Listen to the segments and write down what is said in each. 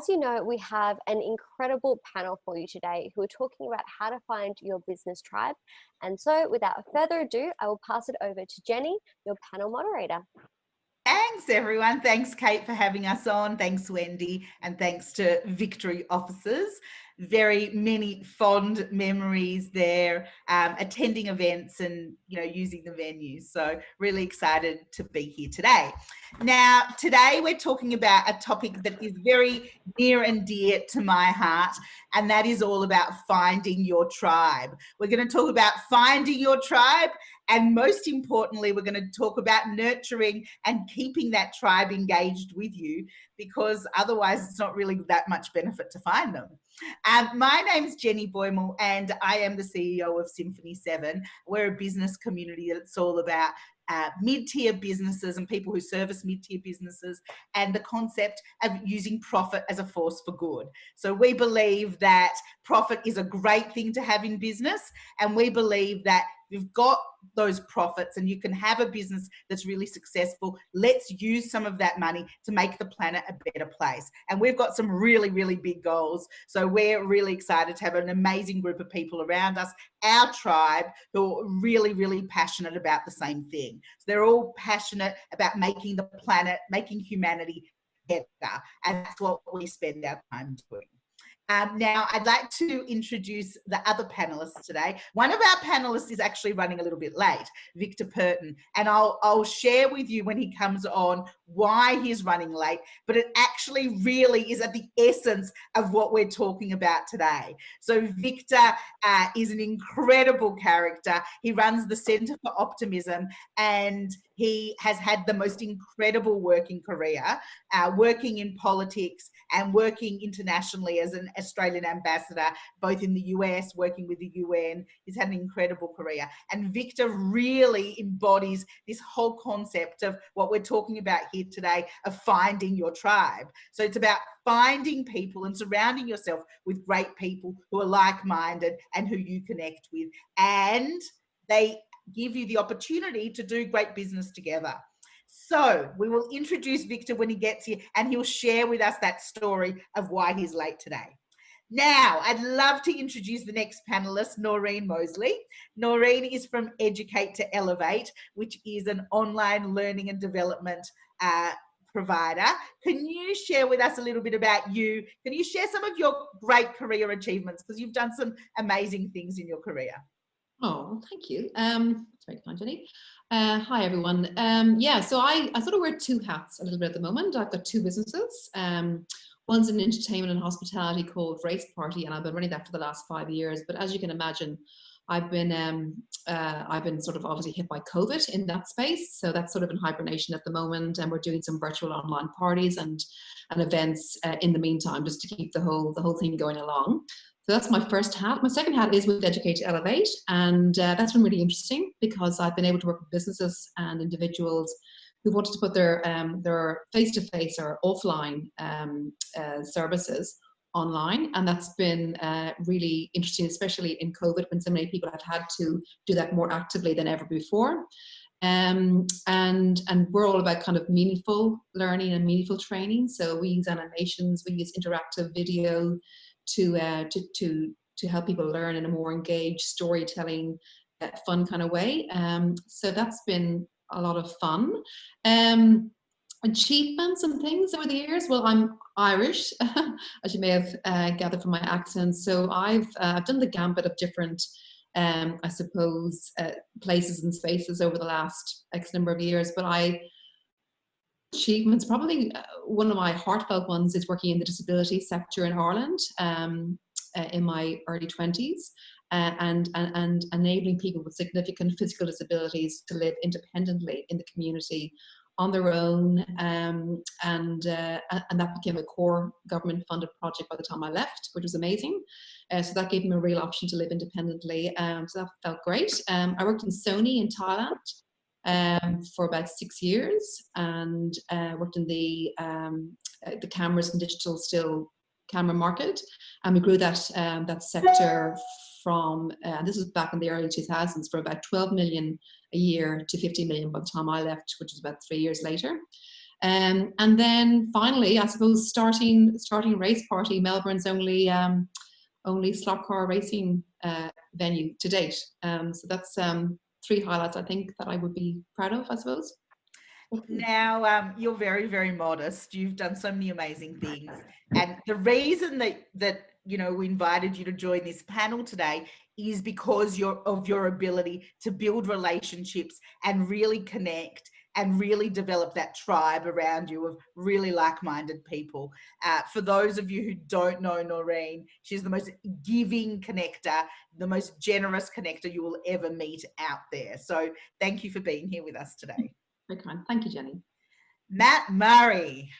as you know, we have an incredible panel for you today who are talking about how to find your business tribe. And so without further ado, I will pass it over to Jenny, your panel moderator. Thanks, everyone. Thanks, Kate, for having us on. Thanks, Wendy, and thanks to Victory officers. Very many fond memories there, attending events and using the venues. So really excited to be here today. Now, today we're talking about a topic that is very near and dear to my heart, and that is all about finding your tribe. We're going to talk about finding your tribe, and most importantly, we're going to talk about nurturing and keeping that tribe engaged with you, because otherwise it's not really that much benefit to find them. My name's Jenny Boymal, and I am the CEO of Symphony 7. We're a business community that's all about mid-tier businesses and people who service mid-tier businesses, and the concept of using profit as a force for good. So we believe that profit is a great thing to have in business, and we believe that you've got those profits and you can have a business that's really successful. Let's use some of that money to make the planet a better place. And we've got some really, really big goals. So we're really excited to have an amazing group of people around us, our tribe, who are really, really passionate about the same thing. So they're all passionate about making the planet, making humanity better. And that's what we spend our time doing. Now, I'd like to introduce the other panelists today. One of our panelists is actually running a little bit late, Victor Pertin, and I'll share with you when he comes on why he's running late, but it actually really is at the essence of what we're talking about today. So Victor is an incredible character. He runs the Centre for Optimism, and he has had the most incredible working career, working in politics and working internationally as an Australian ambassador, both in the US, working with the UN. He's had an incredible career. And Victor really embodies this whole concept of what we're talking about here today, of finding your tribe. So it's about finding people and surrounding yourself with great people who are like-minded and who you connect with. And they give you the opportunity to do great business together. So we will introduce Victor when he gets here, and he'll share with us that story of why he's late today. Now, I'd love to introduce the next panelist, Noirin Mosely. Noirin is from Educate to Elevate, which is an online learning and development provider. Can you share with us a little bit about you? Can you share some of your great career achievements? Because you've done some amazing things in your career. Oh, thank you. That's very kind, Jenny. Hi, everyone. So I sort of wear two hats a little bit at the moment. I've got two businesses. One's an entertainment and hospitality called Race Party, and I've been running that for the last 5 years. But as you can imagine, I've been sort of obviously hit by COVID in that space. So that's sort of in hibernation at the moment, and we're doing some virtual online parties and events in the meantime, just to keep the whole thing going along. So that's my first hat. My second hat is with Educate to Elevate, and that's been really interesting because I've been able to work with businesses and individuals who wanted to put their face-to-face or offline services online, and that's been really interesting, especially in COVID, when so many people have had to do that more actively than ever before. And we're all about kind of meaningful learning and meaningful training. So we use animations, we use interactive video to help people learn in a more engaged, storytelling, fun kind of way. So that's been a lot of fun. Achievements and things over the years. Well, I'm Irish, as you may have gathered from my accent. So I've done the gambit of different, I suppose, places and spaces over the last X number of years. But achievements, probably one of my heartfelt ones is working in the disability sector in Ireland in my early 20s, and enabling people with significant physical disabilities to live independently in the community on their own, and that became a core government funded project by the time I left, which was amazing. So that gave me a real option to live independently, so that felt great. I worked in Sony in Thailand for about 6 years, and worked in the cameras and digital still camera market, and we grew that sector from this was back in the early 2000s, from about 12 million a year to 50 million by the time I left, which was about 3 years later. And then finally, I suppose starting Race Party, Melbourne's only slot car racing venue to date. So that's 3 highlights I think that I would be proud of, I suppose. Now, you're very, very modest. You've done so many amazing things. And the reason that we invited you to join this panel today is because of your ability to build relationships and really connect and really develop that tribe around you of really like-minded people. For those of you who don't know Noirin, she's the most giving connector, the most generous connector you will ever meet out there. So thank you for being here with us today. Very kind. Thank you, Jenny. Matt Murray.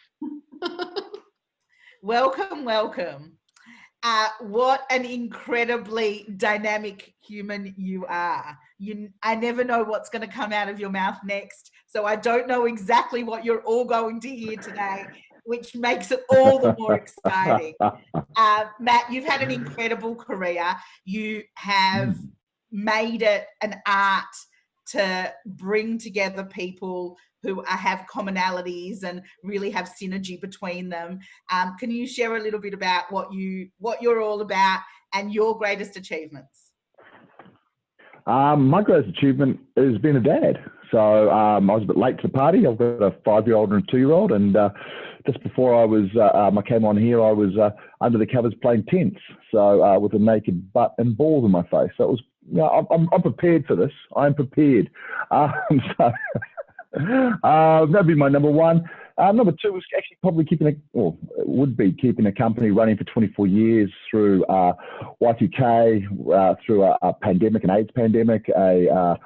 Welcome. What an incredibly dynamic human you are. I never know what's going to come out of your mouth next, so I don't know exactly what you're all going to hear today, which makes it all the more exciting. Matt, you've had an incredible career. You have made it an art to bring together people who have commonalities and really have synergy between them. Can you share a little bit about what you're all about and your greatest achievements? My greatest achievement is being a dad. So I was a bit late to the party. I've got a 5-year-old and a 2-year-old, and just before I came on here, I was under the covers playing tennis. So with a naked butt and balls in my face. So it was, I'm prepared for this. I'm prepared. That'd be my number one. Number two was actually probably keeping a company running for 24 years through Y2K, through a pandemic, an AIDS pandemic, a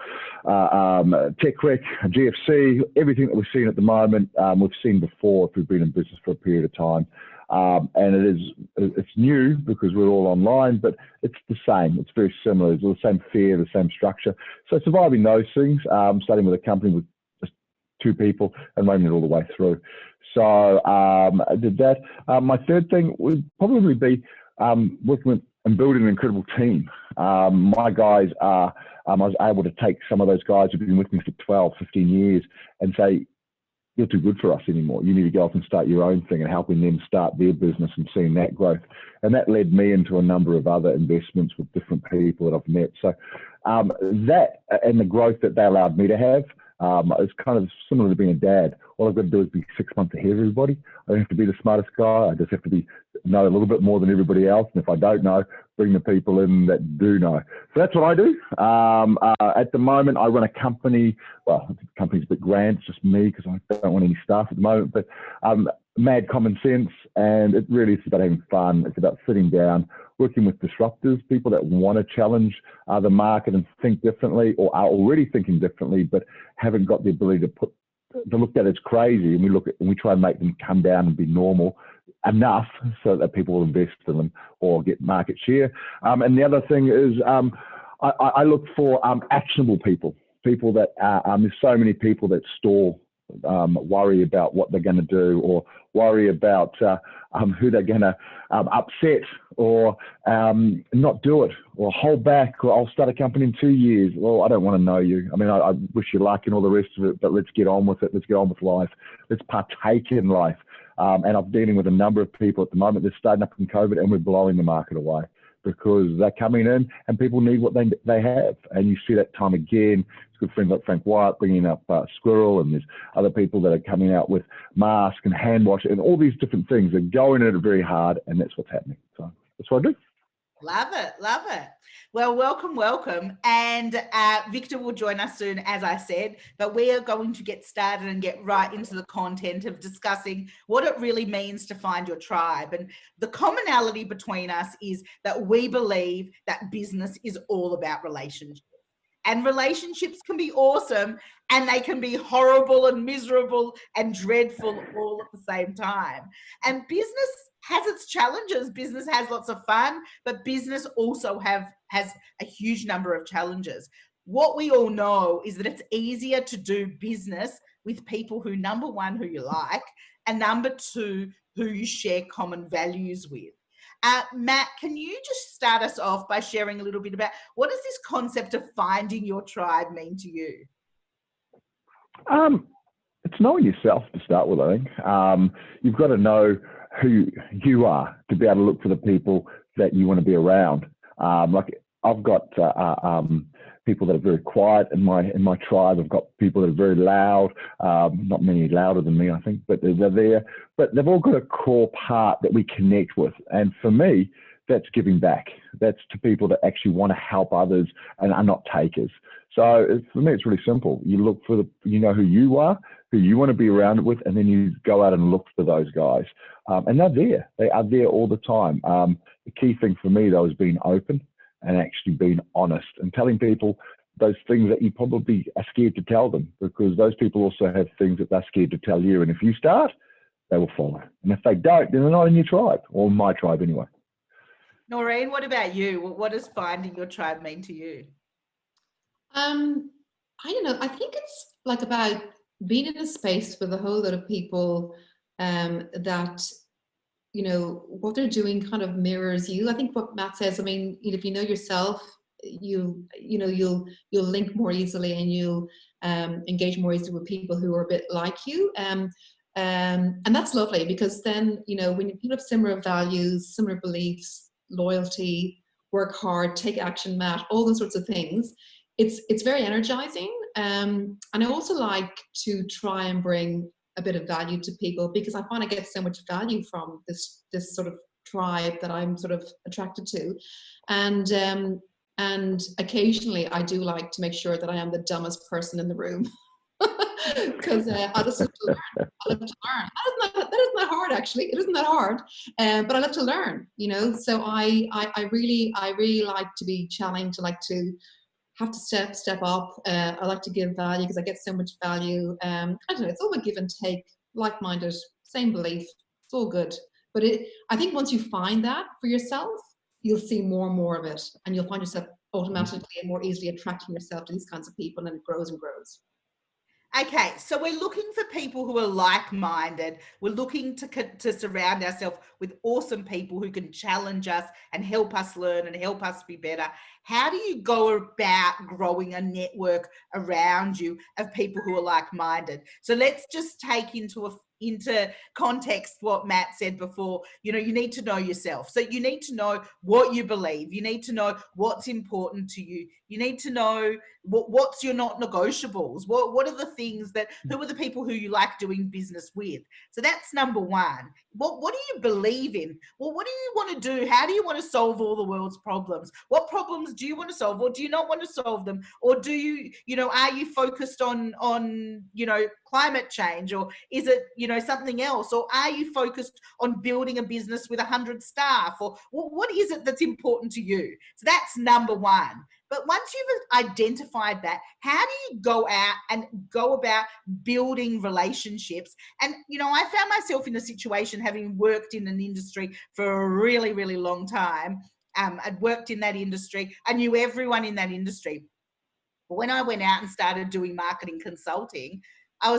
tech wreck, a GFC, everything that we're seeing at the moment, we've seen before if we've been in business for a period of time. And it's new because we're all online, but it's the same. It's very similar. It's the same fear, the same structure. So surviving those things, starting with a company with 2 people and running it all the way through. So I did that. My third thing would probably be working with and building an incredible team. My guys are, I was able to take some of those guys who've been with me for 12, 15 years and say, you're too good for us anymore. You need to go off and start your own thing, and helping them start their business and seeing that growth. And that led me into a number of other investments with different people that I've met. So that and the growth that they allowed me to have, it's kind of similar to being a dad. All I've got to do is be 6 months ahead of everybody. I don't have to be the smartest guy. I just have to know a little bit more than everybody else. And if I don't know, bring the people in that do know. So that's what I do. At the moment, I run a company. Well, the company's a bit grand. It's just me because I don't want any staff at the moment. But mad common sense, and it really is about having fun. It's about sitting down, working with disruptors, people that want to challenge the market and think differently, or are already thinking differently, but haven't got the ability to look at it as crazy. And we try and make them come down and be normal enough so that people will invest in them or get market share. And the other thing is I look for actionable people that there's so many people that stall, worry about what they're going to do, or worry about who they're going to upset, or not do it, or hold back, or I'll start a company in 2 years. Well, I don't want to know you. I mean, I wish you luck and all the rest of it, but let's get on with it. Let's get on with life. Let's partake in life. And I'm dealing with a number of people at the moment that's starting up in COVID, and we're blowing the market away because they're coming in and people need what they have. And you see that time again. It's good friends like Frank Wyatt bringing up Squirrel, and there's other people that are coming out with masks and hand wash and all these different things. They're going at it very hard, and that's what's happening. So that's what I do. Love it. Well, welcome. And Victor will join us soon, as I said, but we are going to get started and get right into the content of discussing what it really means to find your tribe. And the commonality between us is that we believe that business is all about relationships. And relationships can be awesome, and they can be horrible and miserable and dreadful all at the same time. And business has its challenges. Business has lots of fun, but business also has a huge number of challenges. What we all know is that it's easier to do business with people who, number one, who you like, and number two, who you share common values with. Matt, can you just start us off by sharing a little bit about what does this concept of finding your tribe mean to you? it's knowing yourself to start with, I think. You've got to know who you are to be able to look for the people that you want to be around. Like I've got people that are very quiet in my tribe. I've got people that are very loud, not many louder than me, I think, but they're there. But they've all got a core part that we connect with. And for me, that's giving back. That's to people that actually want to help others and are not takers. So for me, it's really simple. You look for you know who you are, who you want to be around with, and then you go out and look for those guys. And they're there. They are there all the time. The key thing for me, though, is being open and actually being honest and telling people those things that you probably are scared to tell them, because those people also have things that they're scared to tell you. And if you start, they will follow. And if they don't, then they're not in your tribe, or my tribe anyway. Noirin, what about you? What does finding your tribe mean to you? I don't know. I think it's like about being in a space with a whole lot of people that, you know, what they're doing kind of mirrors you. I think what Matt says, I mean, if you know yourself, you'll link more easily, and you'll engage more easily with people who are a bit like you. And that's lovely, because then, you know, when people have similar values, similar beliefs, loyalty, work hard, take action, Matt, all those sorts of things, it's very energizing. And I also like to try and bring a bit of value to people, because I find I get so much value from this sort of tribe that I'm sort of attracted to. And occasionally I do like to make sure that I am the dumbest person in the room. Because I just love to learn. I love to learn. That isn't that hard, actually. It isn't that hard, but I love to learn. You know, so I really like to be challenged. I like to have to step up. I like to give value, because I get so much value. I don't know. It's all a give and take. Like-minded, same belief. It's all good. But I think once you find that for yourself, you'll see more and more of it, and you'll find yourself automatically and more easily attracting yourself to these kinds of people, and it grows and grows. Okay, so we're looking for people who are like-minded. We're looking to surround ourselves with awesome people who can challenge us and help us learn and help us be better. How do you go about growing a network around you of people who are like-minded? So let's just take into context what Matt said before. You know, you need to know yourself. So you need to know what you believe. You need to know what's important to you. You need to know what's your not negotiables. What are the things who are the people who you like doing business with? So that's number one. What do you believe in? Well, what do you want to do? How do you want to solve all the world's problems? What problems do you want to solve, or do you not want to solve them? Or do you, are you focused on climate change, or is it, something else? Or are you focused on building a business with 100 staff? Or what is it that's important to you? So that's number one. But once you've identified that, how do you go out and go about building relationships? And, I found myself in a situation, having worked in an industry for a really, really long time. I'd worked in that industry. I knew everyone in that industry. But when I went out and started doing marketing consulting, I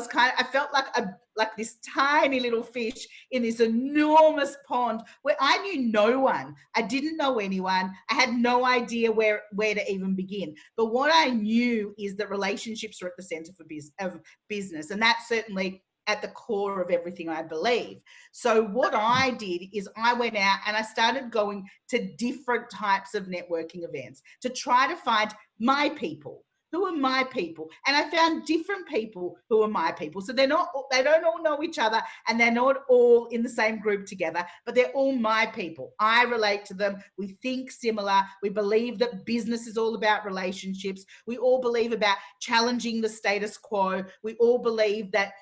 felt like this tiny little fish in this enormous pond where I knew no one. I didn't know anyone. I had no idea where to even begin. But what I knew is that relationships are at the center of business. And that's certainly at the core of everything I believe. So what I did is I went out and I started going to different types of networking events to try to find my people. Who are my people? And I found different people who are my people. So they don't all know each other, and they're not all in the same group together, but they're all my people. I relate to them. We think similar. We believe that business is all about relationships. We all believe about challenging the status quo. We all believe that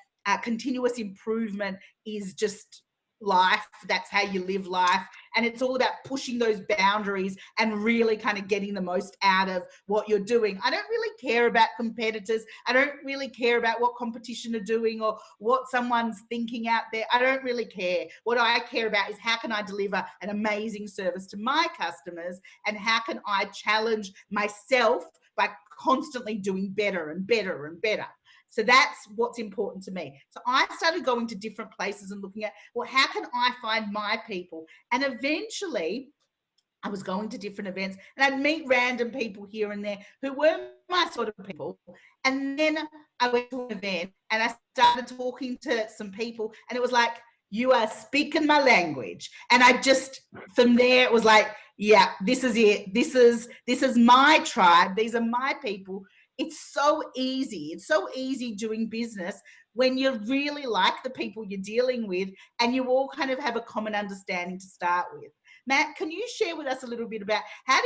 continuous improvement is just life. That's how you live life. And it's all about pushing those boundaries and really kind of getting the most out of what you're doing. I don't really care about competitors. I don't really care about what competition are doing or what someone's thinking out there. I don't really care. What I care about is how can I deliver an amazing service to my customers, and how can I challenge myself by constantly doing better and better and better. So that's what's important to me. So I started going to different places and looking at, well, how can I find my people? And eventually I was going to different events, and I'd meet random people here and there who weren't my sort of people. And then I went to an event and I started talking to some people, and it was like, you are speaking my language. And I just, from there, it was like, yeah, this is it. This is my tribe. These are my people. It's so easy. It's so easy doing business when you really like the people you're dealing with and you all kind of have a common understanding to start with. Matt, can you share with us a little bit about how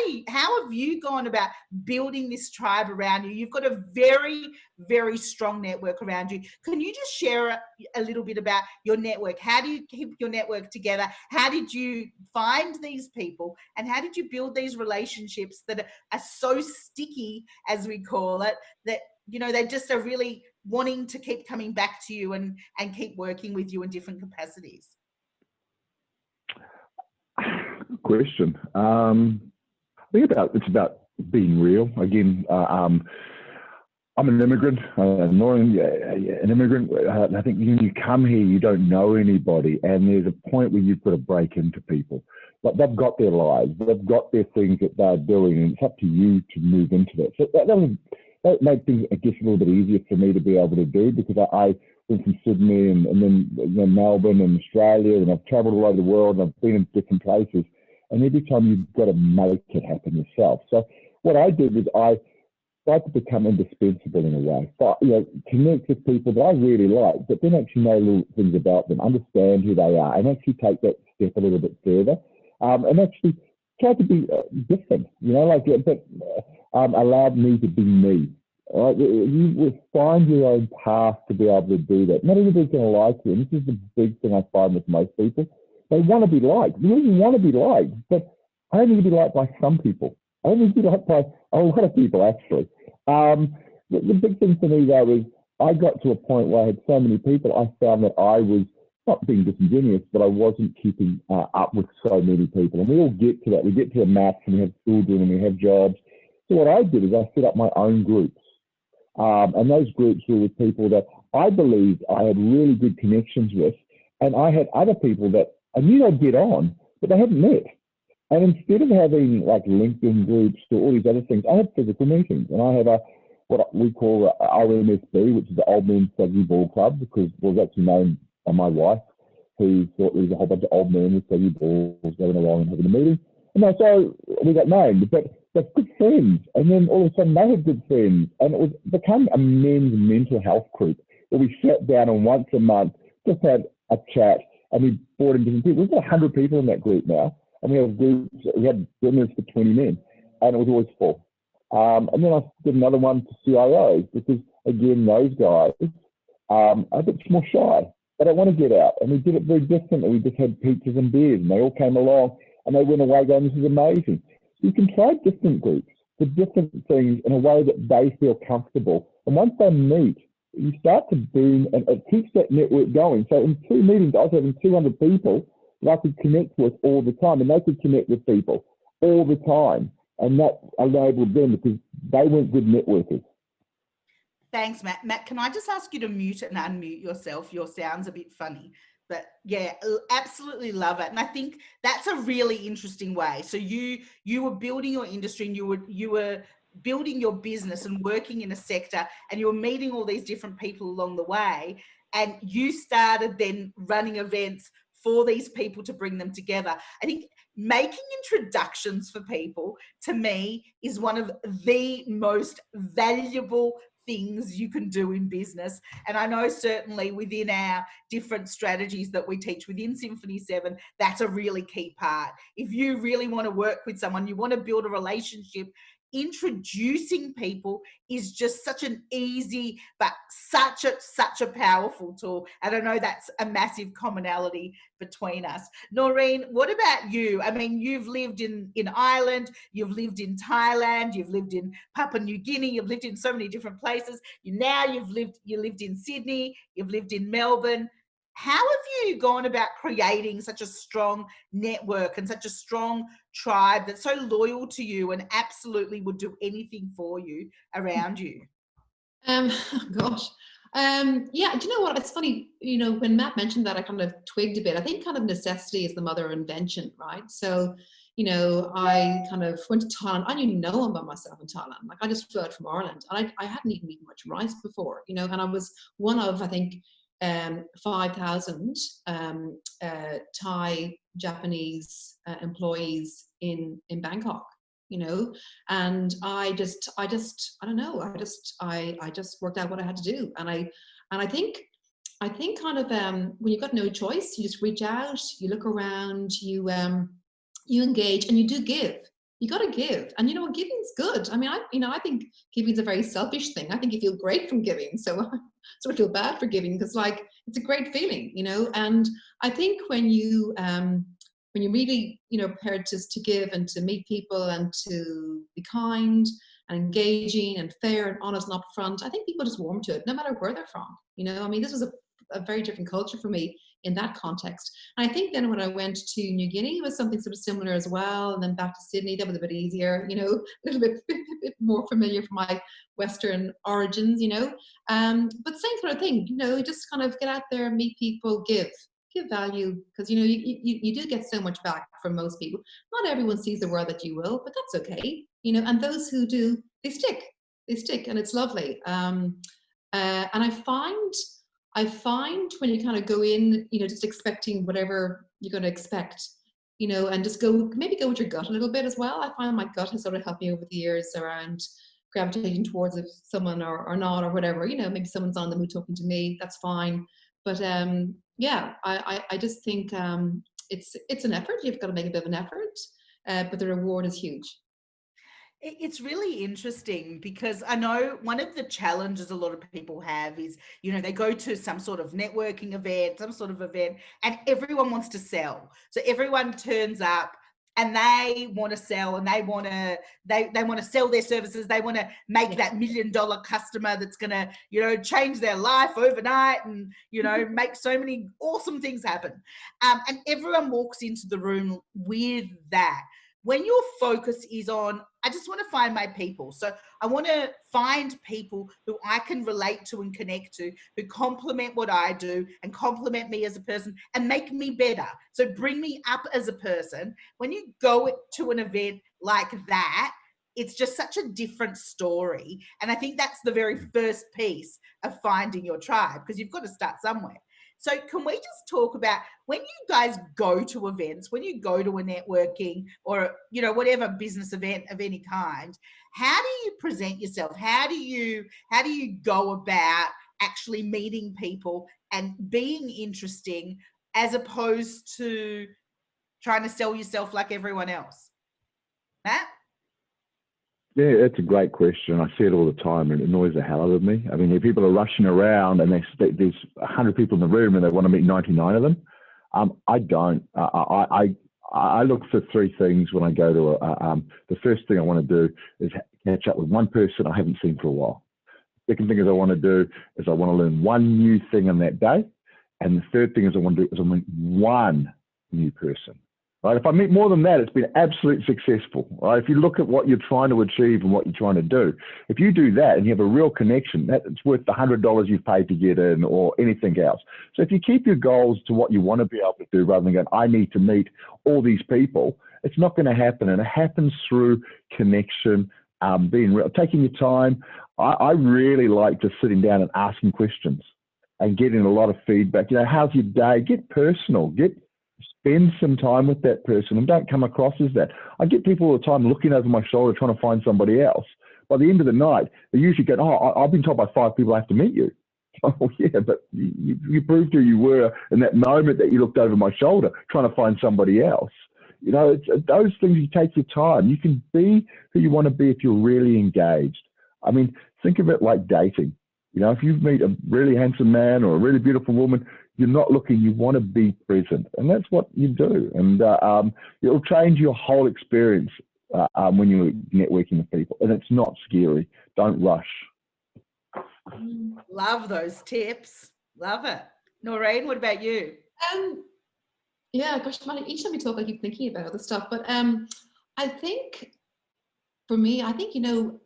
have you gone about building this tribe around you? You've got a very, very strong network around you. Can you just share a little bit about your network? How do you keep your network together? How did you find these people? And how did you build these relationships that are so sticky, as we call it, that, you know, they just are really wanting to keep coming back to you and keep working with you in different capacities? Good question. I think it's about being real. Again, I'm an immigrant, Noirin, an immigrant. I think when you come here, you don't know anybody, and there's a point where you've got to break into people. But they've got their lives, they've got their things that they're doing, and it's up to you to move into that. So that made things, I guess, a little bit easier for me to be able to do, because I went from Sydney and then Melbourne and Australia, and I've travelled all over the world, and I've been in different places. And every time you've got to make it happen yourself. So what I did was I tried to become indispensable in a way. But, you know, connect with people that I really like, but then actually know little things about them, understand who they are, and actually take that step a little bit further. And actually try to be different, you know, like, but allowed me to be me. Right? You will find your own path to be able to do that. Not everybody's going to like you, and this is the big thing I find with most people. They want to be liked. You really want to be liked, but I don't need to be liked by some people. I don't need to be liked by a lot of people, actually. The big thing for me, though, is I got to a point where I had so many people, I found that I was not being disingenuous, but I wasn't keeping up with so many people. And we all get to that. We get to a max, and we have children, and we have jobs. So what I did is I set up my own groups. And those groups were with people that I believed I had really good connections with. And I had other people that I knew they'd get on, but they hadn't met. And instead of having like LinkedIn groups or all these other things, I had physical meetings. And I had what we call a RMSB, which is the Old Men Saggy Ball Club, because it was actually named by my wife, who thought there was a whole bunch of old men with saggy balls going along and having a meeting. And so we got named, but they're good friends. And then all of a sudden they had good friends. And it became a men's mental health group where we sat down and once a month just had a chat, and we brought in different people. We've got 100 people in that group now, and we have groups. We had dinners for 20 men, and it was always full. And then I did another one for CIOs, because again, those guys are a bit more shy. They don't want to get out, and we did it very differently. We just had pizzas and beers, and they all came along, and they went away going, "This is amazing." So you can try different groups for different things in a way that they feel comfortable, and once they meet, you start to boom, and it keeps that network going. So in 2 meetings, I was having 200 people that I could connect with all the time, and they could connect with people all the time. And that enabled them, because they weren't good networkers. Thanks, Matt. Matt, can I just ask you to mute and unmute yourself? Your sound's a bit funny. But yeah, absolutely love it. And I think that's a really interesting way. So you were building your industry, and you were building your business and working in a sector, and you were meeting all these different people along the way, and you started then running events for these people to bring them together. I think making introductions for people, to me, is one of the most valuable things you can do in business. And I know certainly within our different strategies that we teach within Symphony 7, that's a really key part. If you really want to work with someone, you want to build a relationship, introducing people is just such an easy but such a powerful tool. And I know that's a massive commonality between us. Noirin, what about you? I mean, you've lived in Ireland, you've lived in Thailand, you've lived in Papua New Guinea, you've lived in so many different places. You lived in Sydney, you've lived in Melbourne. How have you gone about creating such a strong network and such a strong tribe that's so loyal to you and absolutely would do anything for you around you? Gosh. Yeah, do you know what? It's funny, you know, when Matt mentioned that, I kind of twigged a bit. I think kind of necessity is the mother of invention, right? So, you know, I kind of went to Thailand. I didn't know about myself in Thailand. Like I just flew out from Ireland, and I hadn't even eaten much rice before, you know, and I was one of, I think, 5,000 Thai Japanese employees in Bangkok, you know, and I don't know, I just worked out what I had to do, and I think kind of when you've got no choice, you just reach out, you look around, you engage, and you do give. You got to give, and you know, giving's good. I mean, I think giving's a very selfish thing. I think you feel great from giving, so I sort of feel bad for giving, because like it's a great feeling, you know. And I think when you really, you know, prepared to give and to meet people and to be kind and engaging and fair and honest and upfront, I think people just warm to it, no matter where they're from. You know, I mean, this was a very different culture for me in that context. And I think then when I went to New Guinea, it was something sort of similar as well. And then back to Sydney, that was a bit easier, you know, a little bit more familiar for my Western origins, you know. But same kind of thing, you know, just kind of get out there, meet people, give value, because you know, you do get so much back from most people. Not everyone sees the world that you will, but that's okay, you know. And those who do, they stick, and it's lovely. And I find when you kind of go in, you know, just expecting whatever you're going to expect, you know, and just maybe go with your gut a little bit as well. I find my gut has sort of helped me over the years around gravitating towards if someone or not or whatever, you know, maybe someone's on the mood talking to me, that's fine. But yeah, I just think it's an effort. You've got to make a bit of an effort, but the reward is huge. It's really interesting because I know one of the challenges a lot of people have is, you know, they go to some sort of networking event, some sort of event, and everyone wants to sell. So everyone turns up and they want to sell, and they want to sell their services. They want to make that $1 million customer that's going to, you know, change their life overnight and, you know, make so many awesome things happen. And everyone walks into the room with that. When your focus is on, I just want to find my people. So I want to find people who I can relate to and connect to, who complement what I do and complement me as a person and make me better. So bring me up as a person. When you go to an event like that, it's just such a different story. And I think that's the very first piece of finding your tribe, because you've got to start somewhere. So can we just talk about when you guys go to events, when you go to a networking or, you know, whatever business event of any kind, how do you present yourself? How do you go about actually meeting people and being interesting as opposed to trying to sell yourself like everyone else? Matt? Yeah, that's a great question. I see it all the time, and it annoys the hell out of me. I mean, people are rushing around, and there's 100 people in the room, and they want to meet 99 of them. I don't. I look for three things when I go to the first thing I want to do is catch up with one person I haven't seen for a while. Second thing is I want to learn one new thing on that day, and the third thing is I want to meet one new person. Right? If I meet more than that, it's been absolutely successful. Right? If you look at what you're trying to achieve and what you're trying to do, if you do that and you have a real connection, it's worth the $100 you've paid to get in or anything else. So if you keep your goals to what you want to be able to do rather than going, I need to meet all these people, it's not going to happen. And it happens through connection, being real, taking your time. I really like just sitting down and asking questions and getting a lot of feedback. You know, how's your day? Get personal. Spend some time with that person and don't come across as that. I get people all the time looking over my shoulder trying to find somebody else. By the end of the night, they usually go, oh, I've been told by 5 people I have to meet you. Oh, yeah, but you proved who you were in that moment that you looked over my shoulder trying to find somebody else. You know, it's those things, you take your time. You can be who you want to be if you're really engaged. I mean, think of it like dating. You know, if you meet a really handsome man or a really beautiful woman, you're not looking, you want to be present. And that's what you do. And it'll change your whole experience when you're networking with people. And it's not scary. Don't rush. Love those tips. Love it. Noirin, what about you? Yeah, gosh, each time we talk, I keep thinking about other stuff. But I think for me, you know,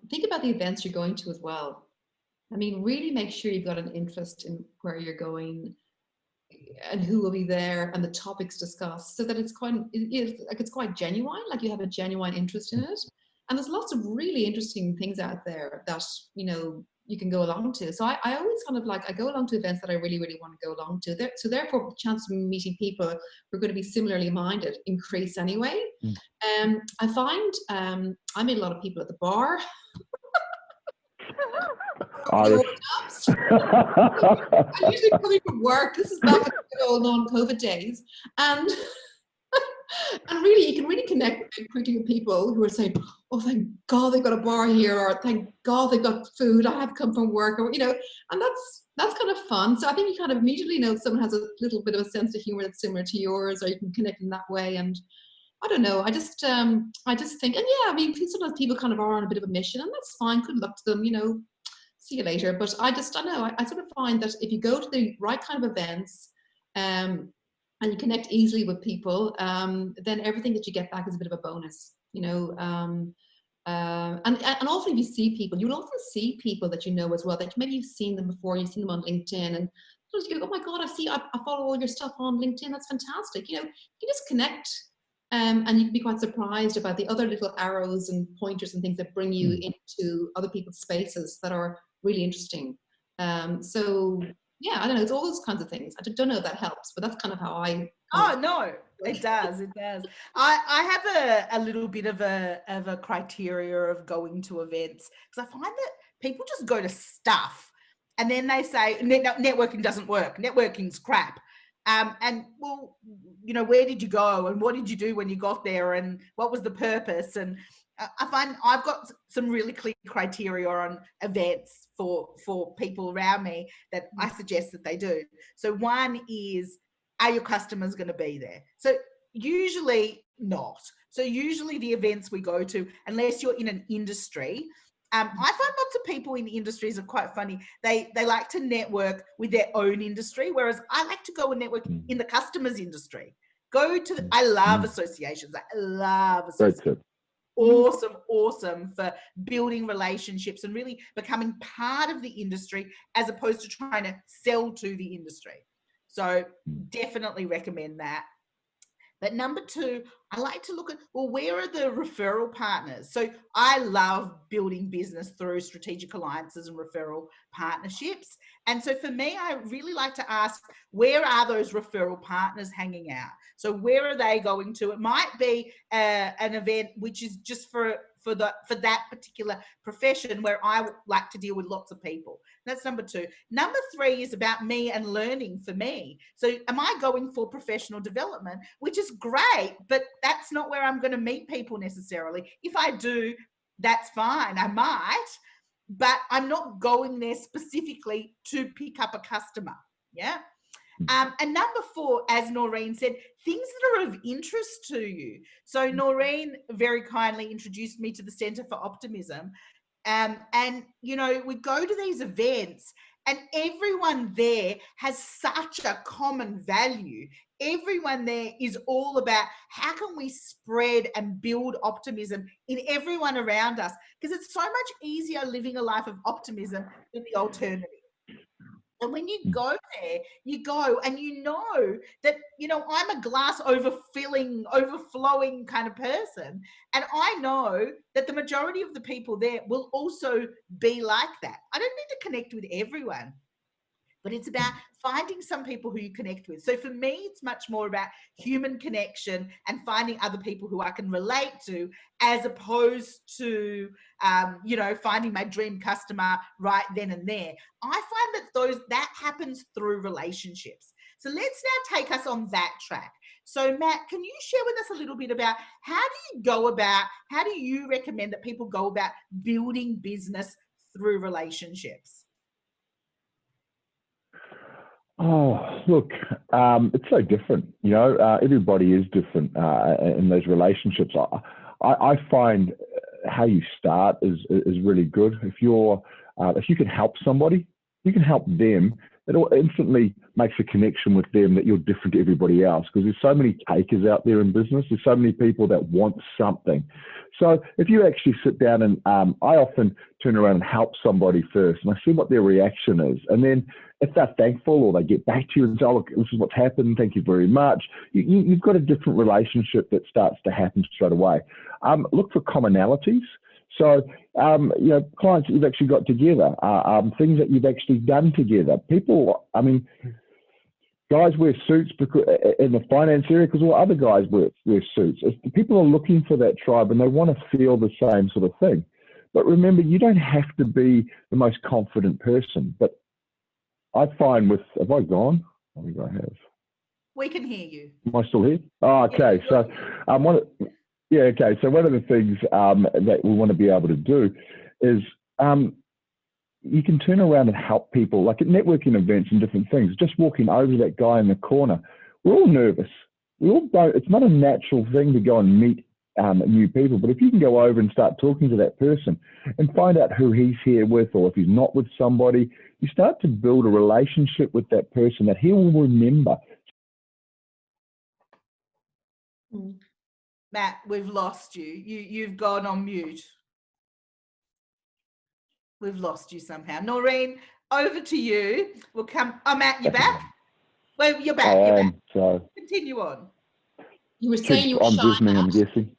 think about the events you're going to as well. I mean, really make sure you've got an interest in where you're going. and who will be there and the topics discussed, so that it's quite genuine, like you have a genuine interest in it. And there's lots of really interesting things out there that, you know, you can go along to. So I always kind of like, I go along to events that I really, really want to go along to. So therefore, the chance of meeting people who are going to be similarly minded increase anyway. I find I meet a lot of people at the bar. I'm usually coming from work. This is back in the good old non-COVID days. And really, you can really connect quickly with people who are saying, oh, thank God they've got a bar here, or thank God they've got food, I have come from work, or, you know, and that's kind of fun. So I think you kind of immediately know someone has a little bit of a sense of humor that's similar to yours, or you can connect in that way. And I don't know, I just think, and yeah, I mean, sometimes people kind of are on a bit of a mission, and that's fine, good luck to them, you know, see you later. But I sort of find that if you go to the right kind of events, and you connect easily with people, then everything that you get back is a bit of a bonus, you know. And often if you see people, you'll often see people that you know as well, that maybe you've seen them before, you've seen them on LinkedIn, and you go, oh my God, I follow all your stuff on LinkedIn, that's fantastic. You know, you just connect, and you can be quite surprised about the other little arrows and pointers and things that bring you into other people's spaces that are really interesting. So yeah, I don't know, it's all those kinds of things. I don't know if that helps, but that's kind of how I... Oh, no, it does, it does. I have a little bit of a criteria of going to events, because I find that people just go to stuff and then they say, networking doesn't work, networking's crap. And well, you know, where did you go and what did you do when you got there and what was the purpose? And I find I've got some really clear criteria on events for people around me that I suggest that they do. So one is, are your customers going to be there? So usually not. So usually the events we go to, unless you're in an industry, I find lots of people in industries are quite funny. They like to network with their own industry, whereas I like to go and network in the customer's industry. I love associations. I love associations. Awesome for building relationships and really becoming part of the industry as opposed to trying to sell to the industry. So definitely recommend that. But number two, I like to look at, well, where are the referral partners? So I love building business through strategic alliances and referral partnerships. And so for me, I really like to ask, where are those referral partners hanging out? So where are they going to? It might be an event which is just for that particular profession, where I like to deal with lots of people. That's number two. Number three is about me and learning for me. So am I going for professional development, which is great, but that's not where I'm going to meet people necessarily. If I do, that's fine, I might, but I'm not going there specifically to pick up a customer. Yeah. And number four, as Noirin said, things that are of interest to you. So Noirin very kindly introduced me to the Centre for Optimism. And, you know, we go to these events and everyone there has such a common value. Everyone there is all about how can we spread and build optimism in everyone around us, because it's so much easier living a life of optimism than the alternative. And when you go there, you go and you know that, you know, I'm a glass overflowing kind of person. And I know that the majority of the people there will also be like that. I don't need to connect with everyone, but it's about finding some people who you connect with. So for me, it's much more about human connection and finding other people who I can relate to, as opposed to, you know, finding my dream customer right then and there. I find that happens through relationships. So let's now take us on that track. So Matt, can you share with us a little bit about how do you recommend that people go about building business through relationships? Oh, look, it's so different. You know, everybody is different in those relationships. I find how you start is really good. If you can help somebody, you can help them. It'll instantly makes a connection with them that you're different to everybody else, because there's so many takers out there in business. There's so many people that want something. So if you actually sit down and I often turn around and help somebody first, and I see what their reaction is. And then if they're thankful or they get back to you and say, oh, look, this is what's happened, thank you very much, you've got a different relationship that starts to happen straight away. Look for commonalities. So, you know, clients that you've actually got together, things that you've actually done together. People, I mean, guys wear suits because, in the finance area because all other guys wear suits. People are looking for that tribe and they want to feel the same sort of thing. But remember, you don't have to be the most confident person. But I find with, have I gone? I think I have. We can hear you. Am I still here? Oh, okay. Yeah, So, yeah, okay. So one of the things that we want to be able to do is you can turn around and help people, like at networking events and different things, just walking over to that guy in the corner. We're all nervous. We all don't, it's not a natural thing to go and meet new people, but if you can go over and start talking to that person and find out who he's here with, or if he's not with somebody, you start to build a relationship with that person that he will remember. Matt, we've lost you. You've gone on mute. We've lost you somehow. Noirin, over to you. We'll come. Oh, Matt, you're back? Well, you're back. You're back. So continue on. You were saying you were I'm shy, listening, Matt. I'm guessing.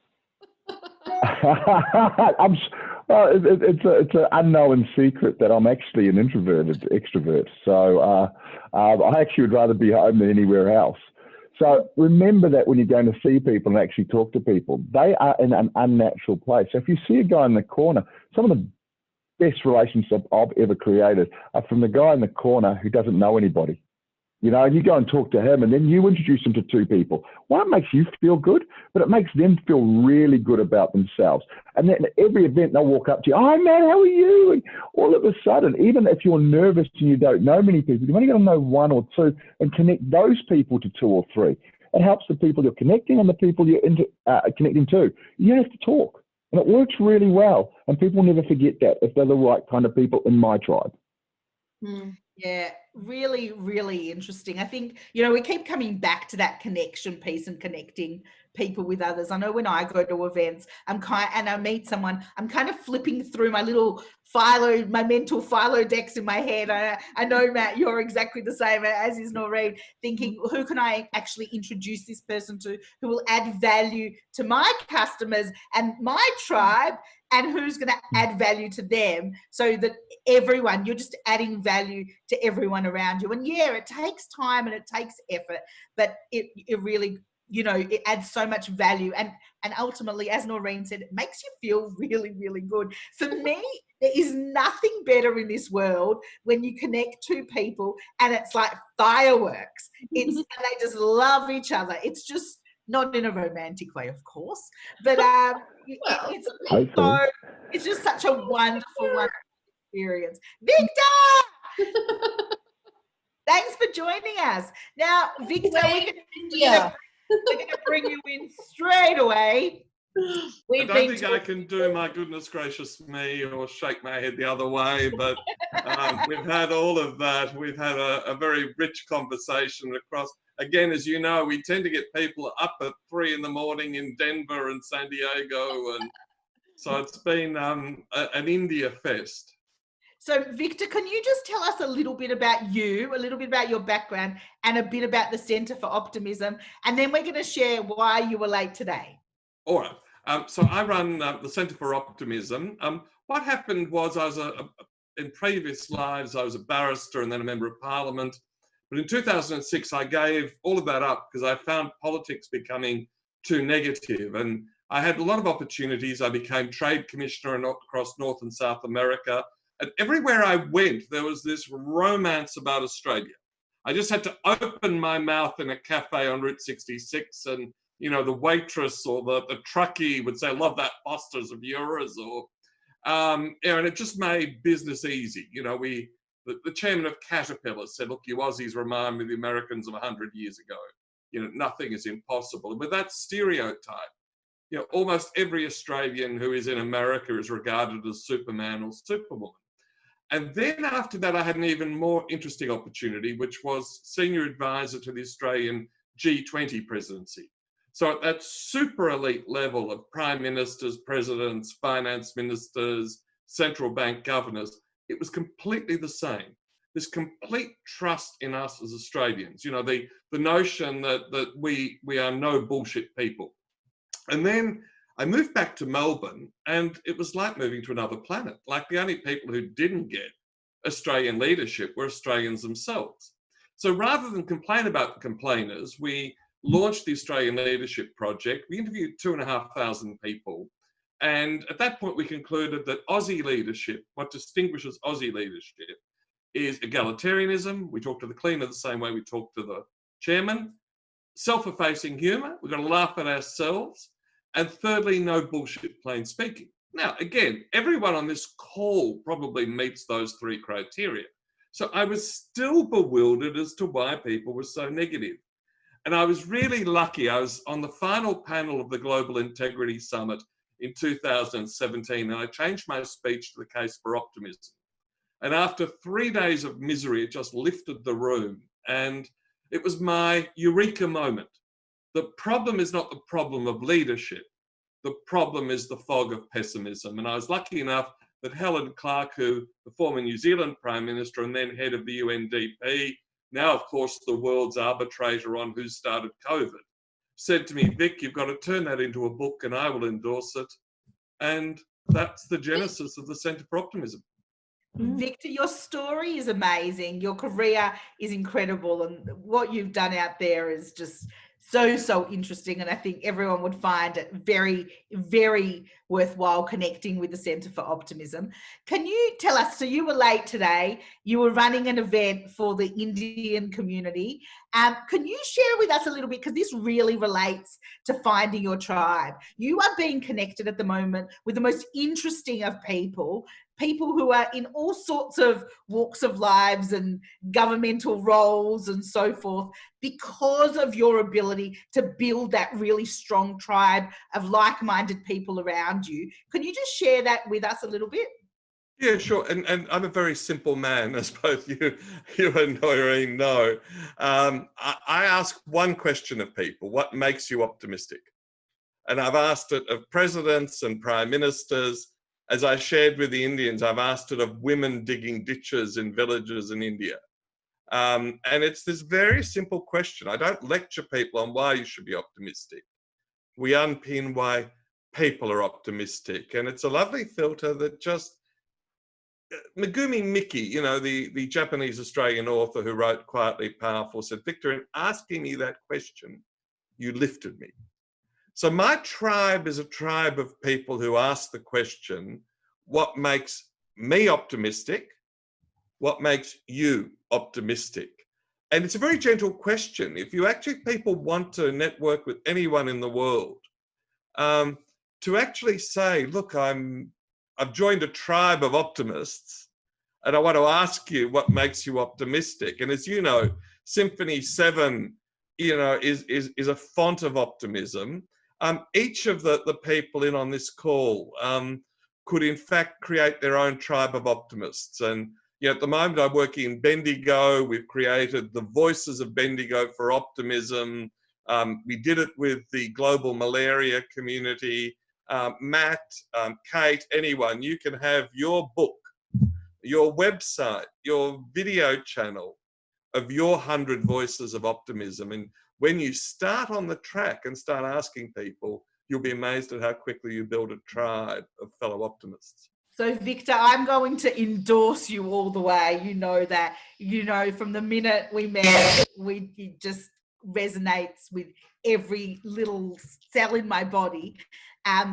It's an unknown secret that I'm actually an introverted extrovert. So I actually would rather be home than anywhere else. So remember that when you're going to see people and actually talk to people, they are in an unnatural place. So if you see a guy in the corner, some of the best relationships I've ever created are from the guy in the corner who doesn't know anybody. You know, and you go and talk to him and then you introduce him to two people. One, it makes you feel good, but it makes them feel really good about themselves. And then at every event, they'll walk up to you, "Hi, man, how are you?" And all of a sudden, even if you're nervous and you don't know many people, you've only got to know one or two and connect those people to two or three. It helps the people you're connecting and the people you're connecting to. You have to talk. And it works really well. And people never forget that if they're the right kind of people in my tribe. Yeah, really, really interesting. I think, you know, we keep coming back to that connection piece and connecting people with others. I know when I go to events, and I meet someone, I'm kind of flipping through my little my mental philo decks in my head. I know, Matt, you're exactly the same, as is Noirin, thinking, who can I actually introduce this person to who will add value to my customers and my tribe, and who's going to add value to them, so that you're just adding value to everyone around you. And yeah, it takes time and it takes effort, but it really, you know, it adds so much value. And ultimately, as Noirin said, it makes you feel really, really good. For me, there is nothing better in this world when you connect two people and it's like fireworks. And they just love each other. It's just not in a romantic way, of course, but it's just such a wonderful experience. Victor, thanks for joining us. Now, Victor, we're going to bring you in straight away. I don't think I can do my goodness gracious me or shake my head the other way, but we've had all of that. We've had a very rich conversation across. Again, as you know, we tend to get people up at 3 in the morning in Denver and San Diego, and so it's been an India fest. So, Victor, can you just tell us a little bit about you, a little bit about your background, and a bit about the Centre for Optimism, and then we're going to share why you were late today. All right. So I run the Centre for Optimism. What happened was in previous lives, I was a barrister and then a member of Parliament. But in 2006, I gave all of that up because I found politics becoming too negative. And I had a lot of opportunities. I became Trade Commissioner across North and South America. And everywhere I went, there was this romance about Australia. I just had to open my mouth in a cafe on Route 66 and, you know, the waitress or the truckie would say, "Love that Foster's of yours," or, and it just made business easy. You know, the chairman of Caterpillar said, "Look, you Aussies remind me of the Americans of 100 years ago. You know, nothing is impossible." And with that stereotype, you know, almost every Australian who is in America is regarded as Superman or Superwoman. And then after that, I had an even more interesting opportunity, which was senior advisor to the Australian G20 presidency. So at that super elite level of prime ministers, presidents, finance ministers, central bank governors, it was completely the same. This complete trust in us as Australians, you know, the notion that we are no bullshit people. And then I moved back to Melbourne, and it was like moving to another planet. Like, the only people who didn't get Australian leadership were Australians themselves. So rather than complain about the complainers, we launched the Australian Leadership Project. We interviewed 2,500 people. And at that point, we concluded that Aussie leadership, what distinguishes Aussie leadership, is egalitarianism. We talk to the cleaner the same way we talk to the chairman. Self-effacing humour. We've got to laugh at ourselves. And thirdly, no bullshit plain speaking. Now, again, everyone on this call probably meets those three criteria. So I was still bewildered as to why people were so negative. And I was really lucky. I was on the final panel of the Global Integrity Summit in 2017, and I changed my speech to the case for optimism. And after 3 days of misery, it just lifted the room. And it was my eureka moment. The problem is not the problem of leadership. The problem is the fog of pessimism. And I was lucky enough that Helen Clark, who the former New Zealand Prime Minister and then head of the UNDP, now, of course, the world's arbitrator on who started COVID, said to me, Vic, you've got to turn that into a book and I will endorse it. And that's the genesis of the Centre for Optimism. Victor, your story is amazing. Your career is incredible. And what you've done out there is just so interesting. And I think everyone would find it very, very worthwhile connecting with the Centre for Optimism. Can you tell us, so you were late today, you were running an event for the Indian community. Can you share with us a little bit, because this really relates to finding your tribe. You are being connected at the moment with the most interesting of people who are in all sorts of walks of lives and governmental roles and so forth, because of your ability to build that really strong tribe of like-minded people around you. Can you just share that with us a little bit? Yeah, sure. And I'm a very simple man, as both you and Noirin know. I ask one question of people: what makes you optimistic? And I've asked it of presidents and prime ministers. As I shared with the Indians, I've asked it of women digging ditches in villages in India. And it's this very simple question. I don't lecture people on why you should be optimistic. We unpin why people are optimistic. And it's a lovely filter that just, Megumi Miki, you know, the Japanese Australian author who wrote Quietly Powerful, said, Victor, in asking me that question, you lifted me. So my tribe is a tribe of people who ask the question, what makes me optimistic? What makes you optimistic? And it's a very gentle question. If you actually, people want to network with anyone in the world, to actually say, look, I've joined a tribe of optimists and I want to ask you what makes you optimistic. And as you know, Symphony 7, you know, is a font of optimism. Each of the people in on this call could in fact create their own tribe of optimists. And you know, at the moment I'm working in Bendigo. We've created the Voices of Bendigo for Optimism. We did it with the global malaria community. Matt, Kate, anyone, you can have your book, your website, your video channel of your 100 Voices of Optimism. And when you start on the track and start asking people, you'll be amazed at how quickly you build a tribe of fellow optimists. So Victor, I'm going to endorse you all the way. You know that, you know, from the minute we met, it just resonates with every little cell in my body.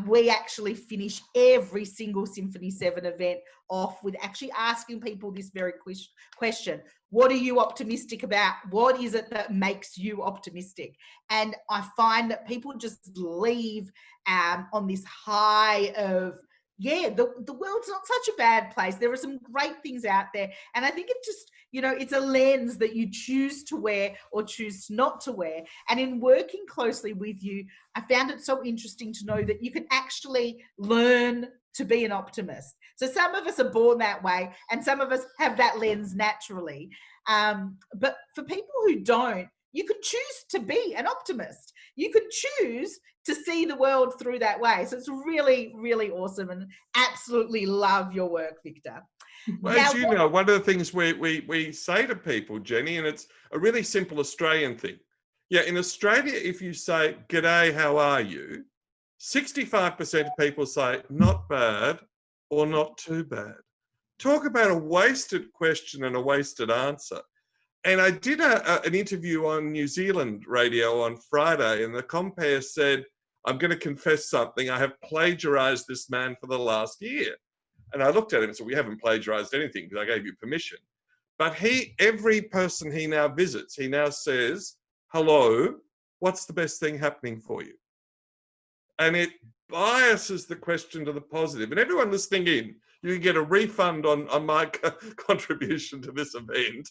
We actually finish every single Symphony 7 event off with actually asking people this very question. What are you optimistic about? What is it that makes you optimistic? And I find that people just leave on this high of, yeah, the world's not such a bad place. There are some great things out there. And I think it just, you know, it's a lens that you choose to wear or choose not to wear. And in working closely with you, I found it so interesting to know that you can actually learn to be an optimist. So some of us are born that way and some of us have that lens naturally. But for people who don't, you could choose to be an optimist. You could choose to see the world through that way. So it's really, really awesome, and absolutely love your work, Victor. Well, as you know, one of the things we say to people, Jenny, and it's a really simple Australian thing. Yeah, in Australia, if you say, "G'day, how are you?" 65% of people say, "Not bad," or "Not too bad." Talk about a wasted question and a wasted answer. And I did an interview on New Zealand radio on Friday, and the compere said, "I'm going to confess something. I have plagiarized this man for the last year." And I looked at him and said, "We haven't plagiarized anything because I gave you permission." But every person he now visits, he now says, "Hello, what's the best thing happening for you?" And it biases the question to the positive. And everyone listening in, you can get a refund on my contribution to this event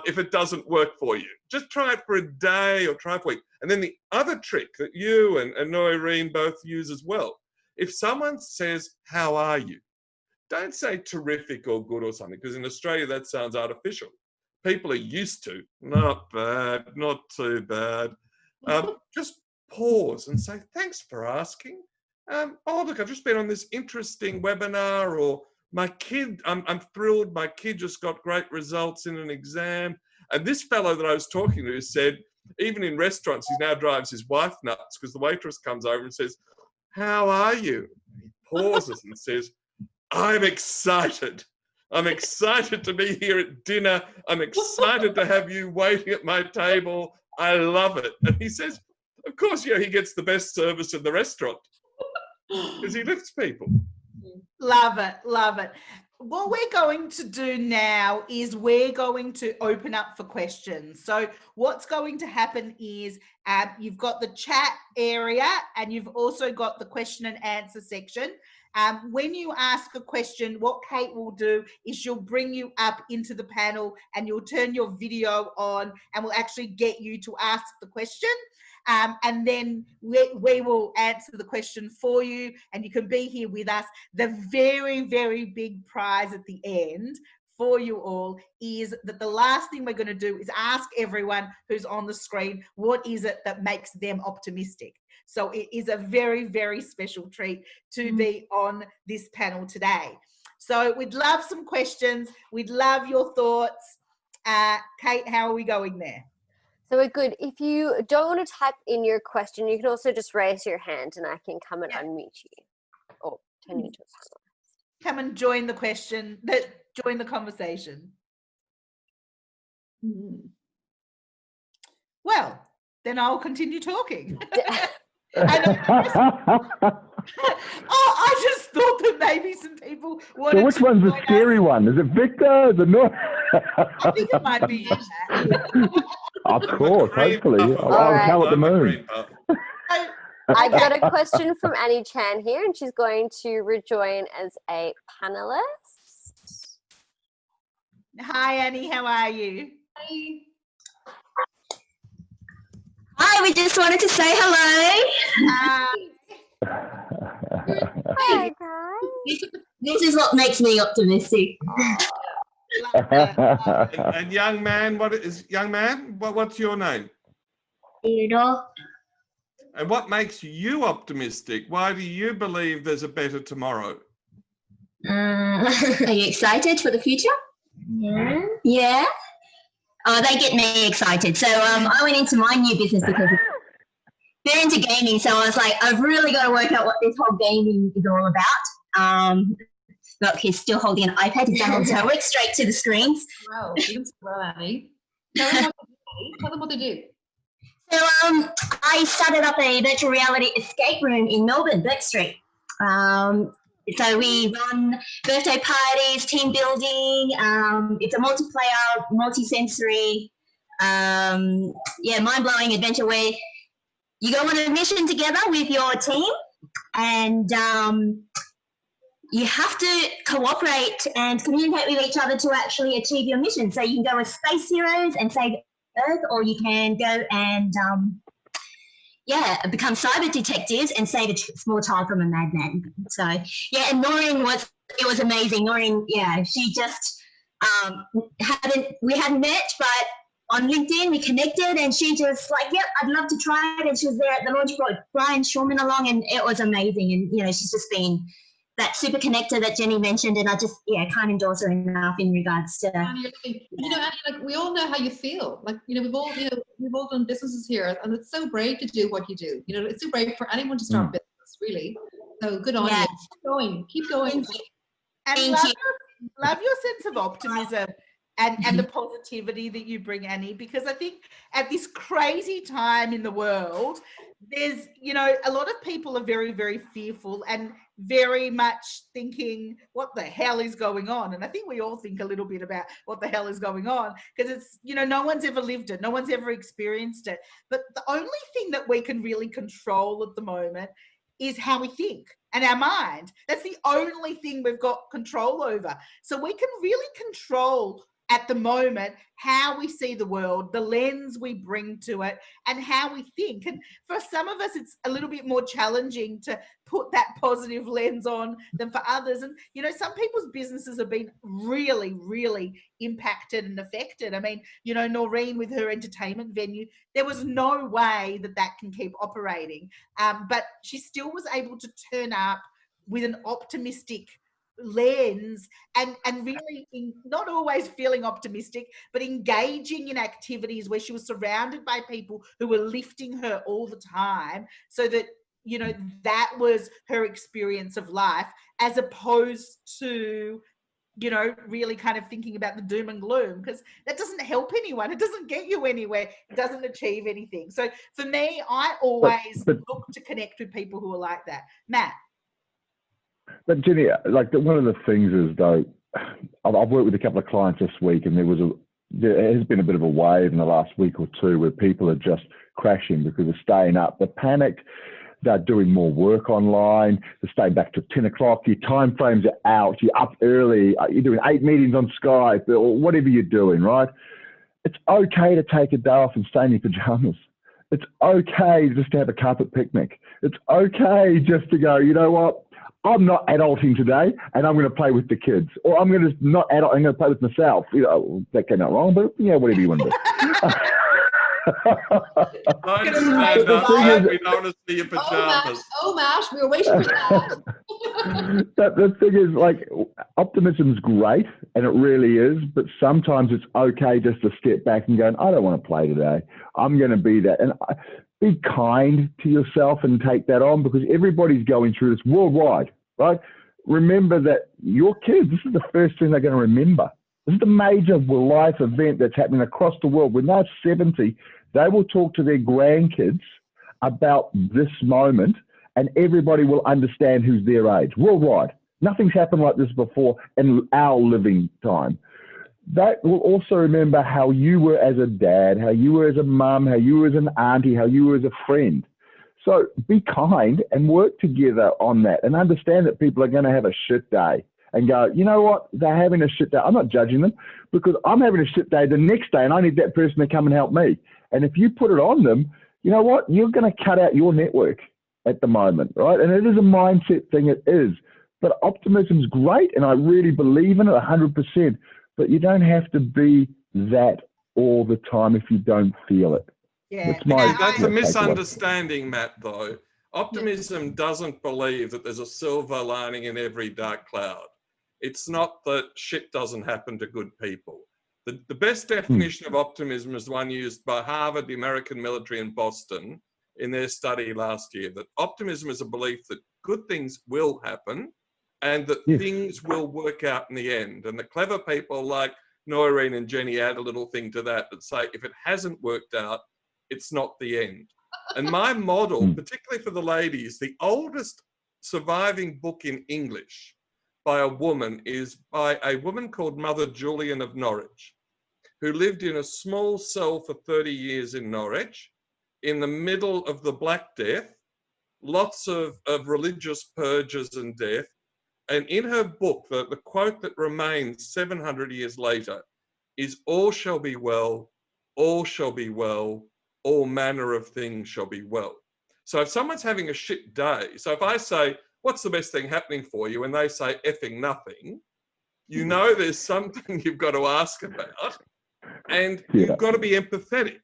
if it doesn't work for you. Just try it for a day or try it for a week. And then the other trick that you and Noirin both use as well, if someone says, "How are you?" don't say terrific or good or something, because in Australia that sounds artificial. People are used to, "Not bad, not too bad." Just pause and say, "Thanks for asking. Oh, look, I've just been on this interesting webinar," or "My kid, I'm thrilled, my kid just got great results in an exam." And this fellow that I was talking to said, even in restaurants, he now drives his wife nuts because the waitress comes over and says, "How are you?" He pauses and says, "I'm excited. I'm excited to be here at dinner. I'm excited to have you waiting at my table. I love it." And he says, of course, he gets the best service in the restaurant because he lifts people. Love it, love it. What we're going to do now is we're going to open up for questions. So what's going to happen is you've got the chat area and you've also got the question and answer section. When you ask a question, what Kate will do is she'll bring you up into the panel and you'll turn your video on and we'll actually get you to ask the question. And then we will answer the question for you and you can be here with us. The very, very big prize at the end for you all is that the last thing we're going to do is ask everyone who's on the screen, what is it that makes them optimistic? So it is a very, very special treat to be on this panel today. So we'd love some questions. We'd love your thoughts. Kate, how are we going there? So we're good. If you don't want to type in your question, you can also just raise your hand and I can come and unmute you or turn you into a panelist. Come and join the question, join the conversation. Well, then I'll continue talking. I just thought that maybe some people wanted So which one's the scary one? Is it Victor? Is it not? I think it might be you. Of course, hopefully. I'll tell at the moon. I've got a question from Annie Chan here, and she's going to rejoin as a panelist. Hi, Annie. How are you? Hi. Hi, we just wanted to say hello. Hi, guys. This is what makes me optimistic. And young man, what's your name? Theodore. And what makes you optimistic? Why do you believe there's a better tomorrow? Are you excited for the future? Yeah. Yeah. Oh, they get me excited. So I went into my new business because they're into gaming. So I was like, I've really got to work out what this whole gaming is all about. Look, he's still holding an iPad. He's done so work straight to the screens. Wow, even well, Annie. Tell them what they do. So I started up a virtual reality escape room in Melbourne, Burke Street. So we run birthday parties, team building. It's a multiplayer, multi-sensory, mind-blowing adventure where you go on a mission together with your team and you have to cooperate and communicate with each other to actually achieve your mission. So you can go as space heroes and save Earth, or you can go and become cyber detectives and save a small child from a madman. So yeah, and Noirin was amazing. Noirin, yeah, she just we hadn't met, but on LinkedIn we connected, and she just like, yep, I'd love to try it. And she was there at the launch, brought Brian Shulman along, and it was amazing. And she's just been that super connector that Jenny mentioned, and I just can't endorse her enough in regards to. Annie, like we all know how you feel. Like we've all done businesses here, and it's so brave to do what you do. It's so brave for anyone to start business, really. So good on you. Keep going. And love your sense of optimism and the positivity that you bring, Annie, because I think at this crazy time in the world, there's, a lot of people are very, very fearful and very much thinking, what the hell is going on? And I think we all think a little bit about what the hell is going on, because it's, no one's ever lived it. No one's ever experienced it. But the only thing that we can really control at the moment is how we think and our mind. That's the only thing we've got control over. So we can really control at the moment how we see the world, the lens we bring to it, and how we think. And for some of us, it's a little bit more challenging to put that positive lens on than for others. And, some people's businesses have been really, really impacted and affected. I mean, Noirin with her entertainment venue, there was no way that can keep operating. But she still was able to turn up with an optimistic lens and really not always feeling optimistic, but engaging in activities where she was surrounded by people who were lifting her all the time, so that that was her experience of life, as opposed to really kind of thinking about the doom and gloom, because that doesn't help anyone. It doesn't get you anywhere. It doesn't achieve anything. So for me, I always look to connect with people who are like that. Matt? But Jenny, one of the things is, though, I've worked with a couple of clients this week, and there has been a bit of a wave in the last week or two where people are just crashing because they're staying up. They're panicked. They're doing more work online. They're staying back to 10 o'clock. Your time frames are out. You're up early. You're doing 8 meetings on Skype or whatever you're doing, right? It's okay to take a day off and stay in your pajamas. It's okay just to have a carpet picnic. It's okay just to go, you know what? I'm not adulting today, and I'm going to play with the kids. Or I'm going to not adult, I'm going to play with myself. That came out wrong, but whatever you want to do. Don't stand up, we don't want to see your pajamas. Oh, Mash, we were waiting for that. The thing is, optimism's great, and it really is, but sometimes it's okay just to step back and go, I don't want to play today. I'm going to be that. And be kind to yourself and take that on, because everybody's going through this worldwide, right? Remember that your kids, this is the first thing they're going to remember. This is the major life event that's happening across the world. When they're 70, they will talk to their grandkids about this moment, and everybody will understand who's their age worldwide. Nothing's happened like this before in our living time. That will also remember how you were as a dad, how you were as a mum, how you were as an auntie, how you were as a friend. So be kind and work together on that, and understand that people are going to have a shit day, and go, you know what, they're having a shit day. I'm not judging them, because I'm having a shit day the next day, and I need that person to come and help me. And if you put it on them, you know what, you're going to cut out your network at the moment, right? And it is a mindset thing, it is. But optimism's great, and I really believe in it 100%. But you don't have to be that all the time if you don't feel it. Yeah, that's a misunderstanding, Matt, though. Optimism doesn't believe that there's a silver lining in every dark cloud. It's not that shit doesn't happen to good people. The best definition of optimism is one used by Harvard, the American military, and Boston in their study last year, that optimism is a belief that good things will happen and that things will work out in the end. And the clever people like Noirin and Jenny add a little thing to that say, if it hasn't worked out, it's not the end. And my model, particularly for the ladies, the oldest surviving book in English by a woman is by a woman called Mother Julian of Norwich, who lived in a small cell for 30 years in Norwich, in the middle of the Black Death, lots of religious purges and death. And in her book, the quote that remains 700 years later is, all shall be well, all shall be well, all manner of things shall be well. So if someone's having a shit day, so if I say, what's the best thing happening for you? And they say effing nothing, you know there's something you've got to ask about, and you've got to be empathetic,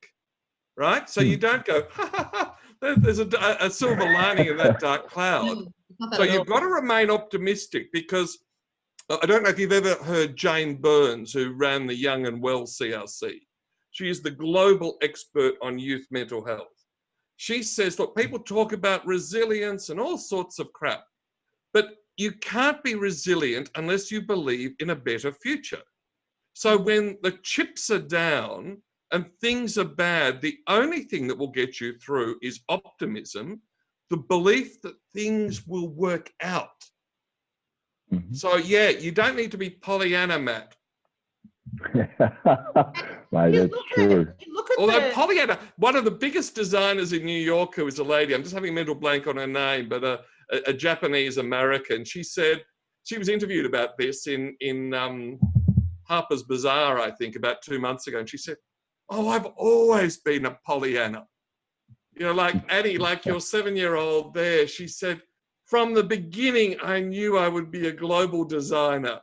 right? So you don't go, ha, ha, ha, there's a silver lining in that dark cloud. So you've got to remain optimistic, because I don't know if you've ever heard Jane Burns, who ran the Young and Well CRC. She is the global expert on youth mental health. She says, look, people talk about resilience and all sorts of crap, but you can't be resilient unless you believe in a better future. So when the chips are down and things are bad, the only thing that will get you through is optimism, the belief that things will work out. So yeah, you don't need to be Pollyanna, Matt. Mate, that's true. Although Pollyanna, one of the biggest designers in New York, who is a lady, I'm just having a mental blank on her name, but a Japanese American, she said, she was interviewed about this in Harper's Bazaar, I think, about 2 months ago, and she said, oh, I've always been a Pollyanna. You know, like Annie, like your 7-year-old there, she said, from the beginning, I knew I would be a global designer.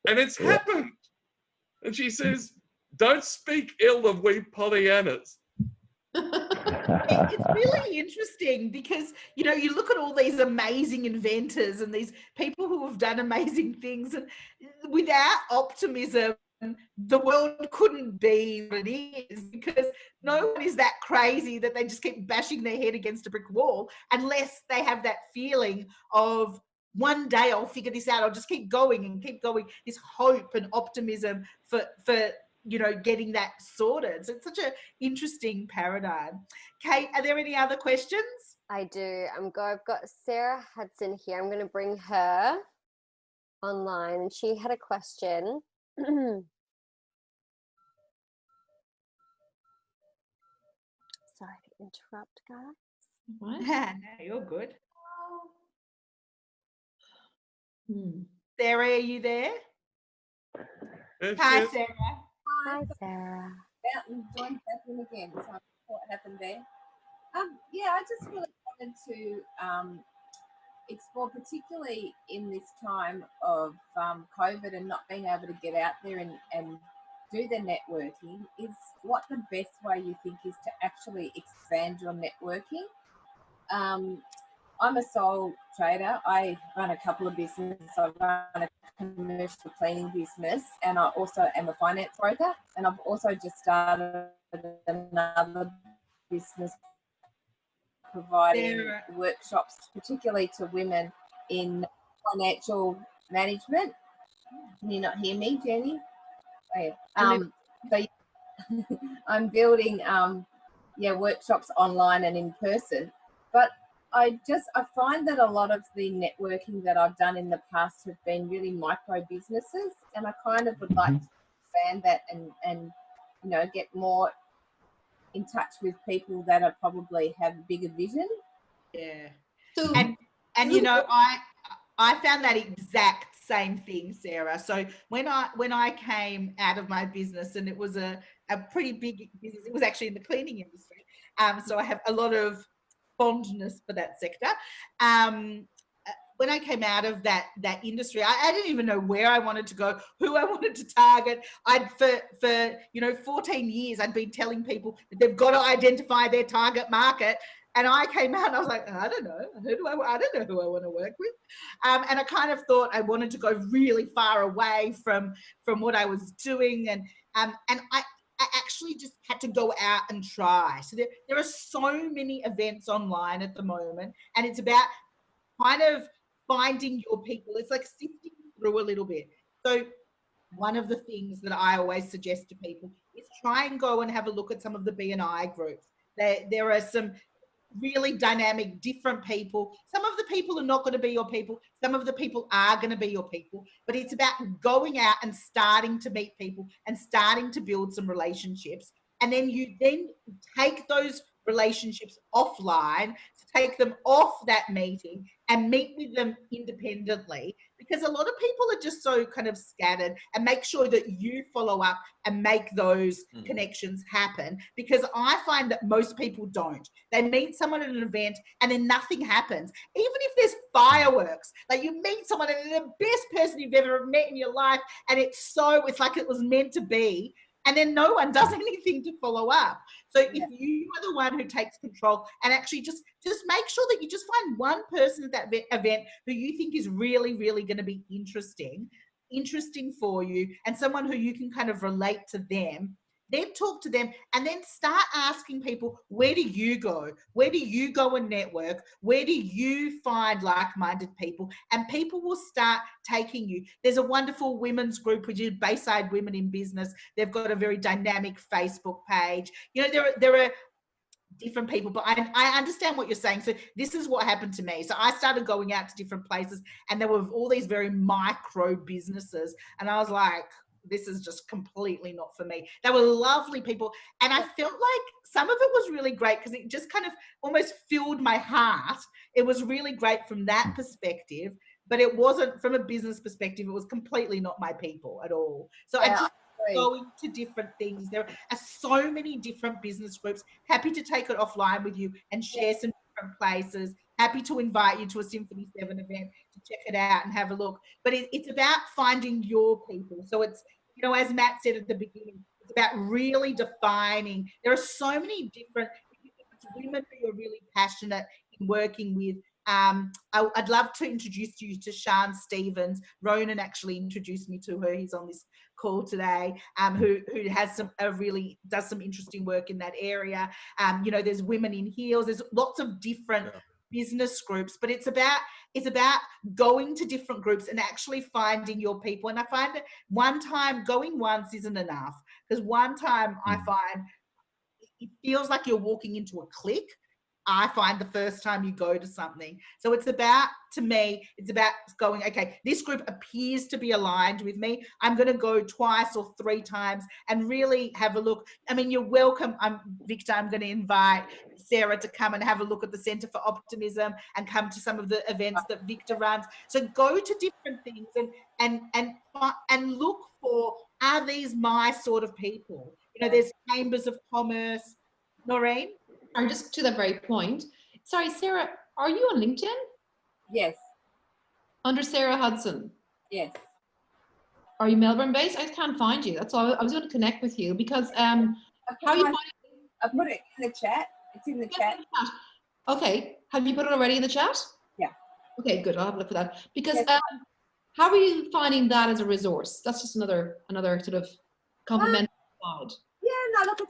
And it's happened. And she says, don't speak ill of we Pollyannas. It's really interesting because, you know, you look at all these amazing inventors and these people who have done amazing things, and without optimism, the world couldn't be what it is, because no one is that crazy that they just keep bashing their head against a brick wall unless they have that feeling of, one day I'll figure this out. I'll just keep going and keep going. This hope and optimism for you know, getting that sorted. So it's such an interesting paradigm. Kate, are there any other questions? I do. I've got Sarah Hudson here. I'm going to bring her online, and she had a question. Sorry to interrupt, guys. What? No, you're good. Sarah, are you there? Hi, Sarah. Hi, Sarah. Mountain joint happened again. So what happened there? Yeah, I just really wanted to explore, particularly in this time of COVID and not being able to get out there and do the networking, is what the best way you think is to actually expand your networking. I'm a sole trader. I run a couple of businesses. I run a commercial cleaning business, and I also am a finance broker. And I've also just started another business providing workshops, particularly to women in financial management. Can you not hear me, Jenny? Oh, yeah. So I'm building workshops online and in person, but I find that a lot of the networking that I've done in the past have been really micro businesses, and I kind of would like to expand that and you know, get more in touch with people that are probably have a bigger vision. Yeah. So, and you know, I found that exact same thing, Sarah. So when I came out of my business, and it was a pretty big business, it was actually in the cleaning industry. So I have a lot of fondness for that sector. When I came out of that industry, I didn't even know where I wanted to go, who I wanted to target. For 14 years, I'd been telling people that they've got to identify their target market. And I came out and I was like, I don't know. I don't know who I want to work with. And I kind of thought I wanted to go really far away from what I was doing. And I actually just had to go out and try. So there are so many events online at the moment, and it's about kind of finding your people. It's like sifting through a little bit. So one of the things that I always suggest to people is try and go and have a look at some of the BNI groups. There are some really dynamic, different people. Some of the people are not going to be your people. Some of the people are going to be your people. But it's about going out and starting to meet people and starting to build some relationships. And then you take those relationships offline, to take them off that meeting and meet with them independently. because a lot of people are just so kind of scattered, and make sure that you follow up and make those connections happen, because I find that most people don't. They meet someone at an event and then nothing happens. Even if there's fireworks, like you meet someone and they're the best person you've ever met in your life, and it's like it was meant to be, and then no one does anything to follow up. So if you are the one who takes control and actually just make sure that you just find one person at that event who you think is really, really going to be interesting for you, and someone who you can kind of relate to them, then talk to them, and then start asking people, where do you go? Where do you go and network? Where do you find like-minded people? And people will start taking you. There's a wonderful women's group, which is Bayside Women in Business. They've got a very dynamic Facebook page. You know, there are different people, but I understand what you're saying. So this is what happened to me. So I started going out to different places, and there were all these very micro businesses, and I was like, this is just completely not for me. They were lovely people, and I felt like some of it was really great because it just kind of almost filled my heart. It was really great from that perspective, but it wasn't from a business perspective. It was completely not my people at all. So I just going to different things. There are so many different business groups. Happy to take it offline with you and share some different places. Happy to invite you to a Symphony 7 event to check it out and have a look. But it's about finding your people. So it's, you know, as Matt said at the beginning, it's about really defining. There are so many different, it's women who are really passionate in working with. I'd love to introduce you to Sian Stevens. Ronan actually introduced me to her. He's on this call today, who has does some interesting work in that area. You know, there's Women in Heels. There's lots of different business groups, but it's about going to different groups and actually finding your people. And I find that one time going once isn't enough, because one time I find it feels like you're walking into a clique. I find the first time you go to something. So it's about, to me, it's about going, okay, this group appears to be aligned with me. I'm going to go twice or 3 times and really have a look. I mean, you're welcome. Victor, I'm going to invite Sarah to come and have a look at the Centre for Optimism and come to some of the events that Victor runs. So go to different things and look for, are these my sort of people? You know, there's chambers of commerce. Noirin? Or just to that very point. Sorry, Sarah, are you on LinkedIn? Yes. Under Sarah Hudson? Yes. Are you Melbourne based? I can't find you. That's all. I was going to connect with you because how are you finding? I put it in the chat. It's in the chat. Okay. Have you put it already in the chat? Yeah. Okay, good. I'll have a look for that. Because how are you finding that as a resource? That's just another sort of complementary side. Yeah, no, look,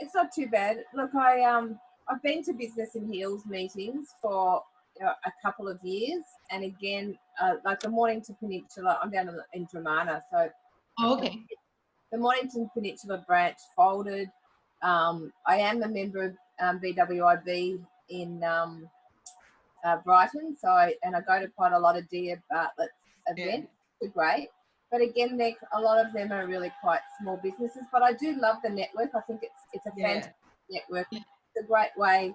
it's not too bad. Look, I've been to Business in Heels meetings for a couple of years, and again, like the Mornington Peninsula, I'm down in Dramana, so okay. The Mornington Peninsula branch folded. I am a member of BWIB in Brighton, so I go to quite a lot of Dia Bartlett's events. They're great. But again, a lot of them are really quite small businesses. But I do love the network. I think it's a fantastic network. It's a great way.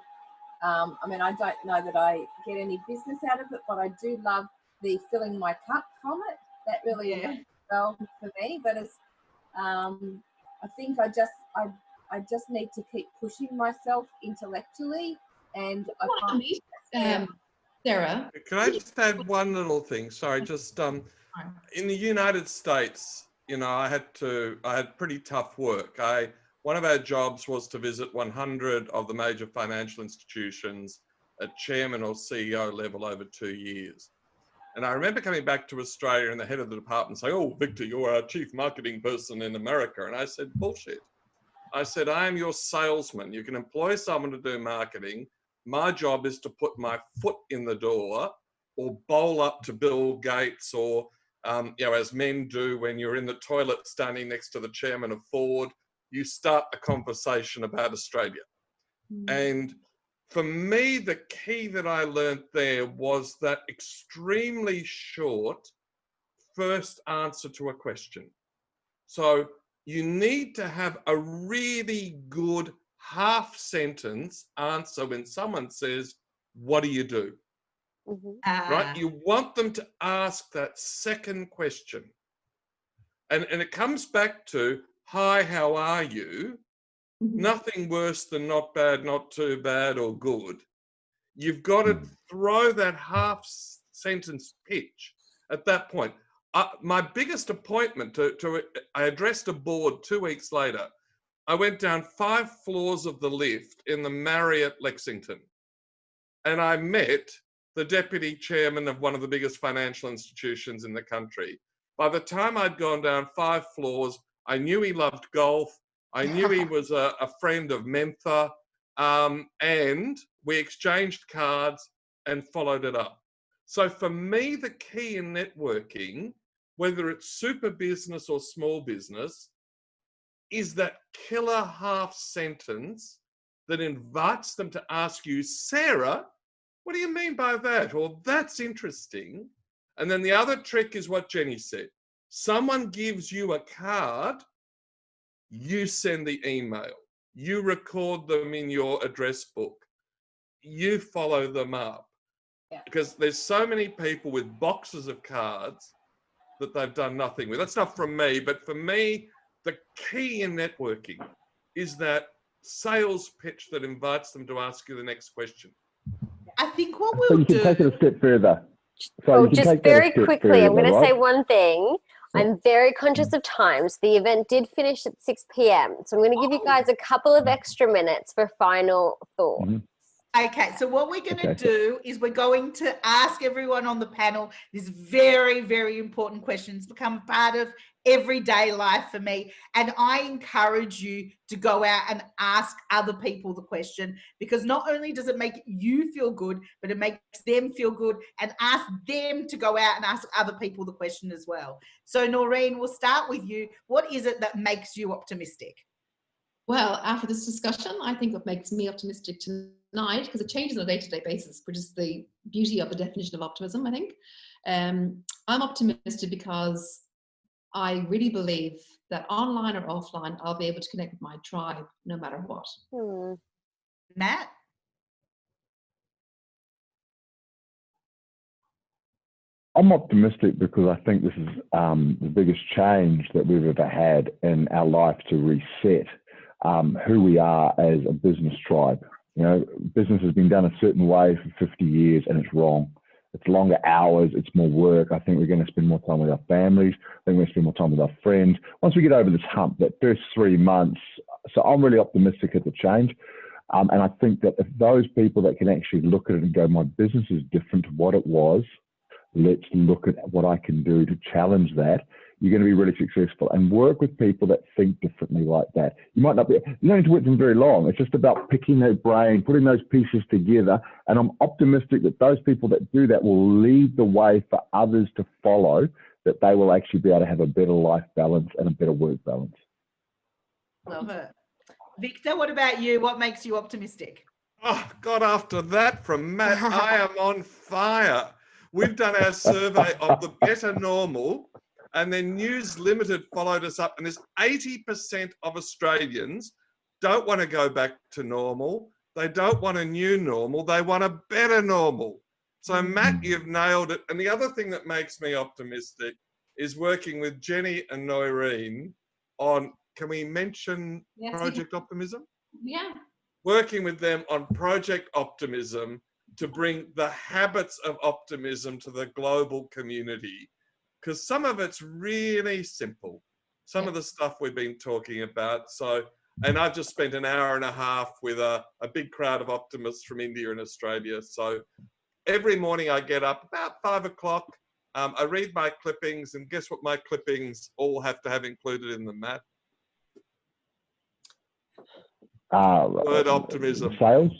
I mean, I don't know that I get any business out of it, but I do love the filling my cup from it. That really works well for me. But it's, I think I just need to keep pushing myself intellectually. And Sarah, can I just add one little thing? Sorry, just in the United States, you know, I had pretty tough work. One of our jobs was to visit 100 of the major financial institutions at chairman or CEO level over 2 years. And I remember coming back to Australia and the head of the department saying, "Oh, Victor, you're our chief marketing person in America." And I said, "Bullshit." I said, "I am your salesman. You can employ someone to do marketing. My job is to put my foot in the door or bowl up to Bill Gates or, you know, as men do when you're in the toilet standing next to the chairman of Ford, you start a conversation about Australia." And for me, the key that I learned there was that extremely short first answer to a question. So you need to have a really good half sentence answer when someone says, "What do you do?" right? You want them to ask that second question. And it comes back to, hi, how are you? Nothing worse than not bad, not too bad, or good. You've got to throw that half sentence pitch at that point. My biggest appointment I addressed a board 2 weeks later. I went down 5 floors of the lift in the Marriott Lexington, and I met the deputy chairman of one of the biggest financial institutions in the country. By the time I'd gone down 5 floors, I knew he loved golf. I knew he was a friend of Mentha, and we exchanged cards and followed it up. So for me, the key in networking, whether it's super business or small business, is that killer half sentence that invites them to ask you, Sarah, what do you mean by that? Or that's interesting. And then the other trick is what Jenny said. Someone gives you a card, you send the email, you record them in your address book, you follow them up. Because there's so many people with boxes of cards that they've done nothing with. That's not from me, but for me, the key in networking is that sales pitch that invites them to ask you the next question. I think what So we'll you can do... take it a step further. So just very quickly, I'm going to say one thing. I'm very conscious of times. The event did finish at 6 p.m. So I'm going to give you guys a couple of extra minutes for final thoughts. Okay, so what we're going to do is we're going to ask everyone on the panel these very, very important questions, become part of everyday life for me. And I encourage you to go out and ask other people the question, because not only does it make you feel good, but it makes them feel good, and ask them to go out and ask other people the question as well. So Noirin, we'll start with you. What is it that makes you optimistic? Well, after this discussion, I think what makes me optimistic tonight, because it changes on a day-to-day basis, which is the beauty of the definition of optimism, I think. I'm optimistic because I really believe that online or offline, I'll be able to connect with my tribe no matter what. Matt? I'm optimistic because I think this is the biggest change that we've ever had in our life to reset who we are as a business tribe. You know, business has been done a certain way for 50 years and it's wrong. It's longer hours, it's more work. I think we're going to spend more time with our families. I think we're going to spend more time with our friends. Once we get over this hump, that first 3 months, so I'm really optimistic at the change. And I think that if those people that can actually look at it and go, my business is different to what it was, let's look at what I can do to challenge that, you're going to be really successful. And work with people that think differently like that. You might not be, you don't need to work with them very long. It's just about picking their brain, putting those pieces together. And I'm optimistic that those people that do that will lead the way for others to follow, that they will actually be able to have a better life balance and a better work balance. Love it. Victor, what about you? What makes you optimistic? Oh, God, after that from Matt, I am on fire. We've done our survey of the better normal, and then News Limited followed us up, and there's 80% of Australians don't want to go back to normal. They don't want a new normal. They want a better normal. So, Matt, you've nailed it. And the other thing that makes me optimistic is working with Jenny and Noirin on, can we mention Project Optimism? Yeah. Working with them on Project Optimism to bring the habits of optimism to the global community. Because some of it's really simple. Some of the stuff we've been talking about. So, and I've just spent an hour and a half with a big crowd of optimists from India and Australia. So every morning I get up about 5 o'clock. I read my clippings, and guess what my clippings all have to have included in them, Matt? Word optimism. Sales.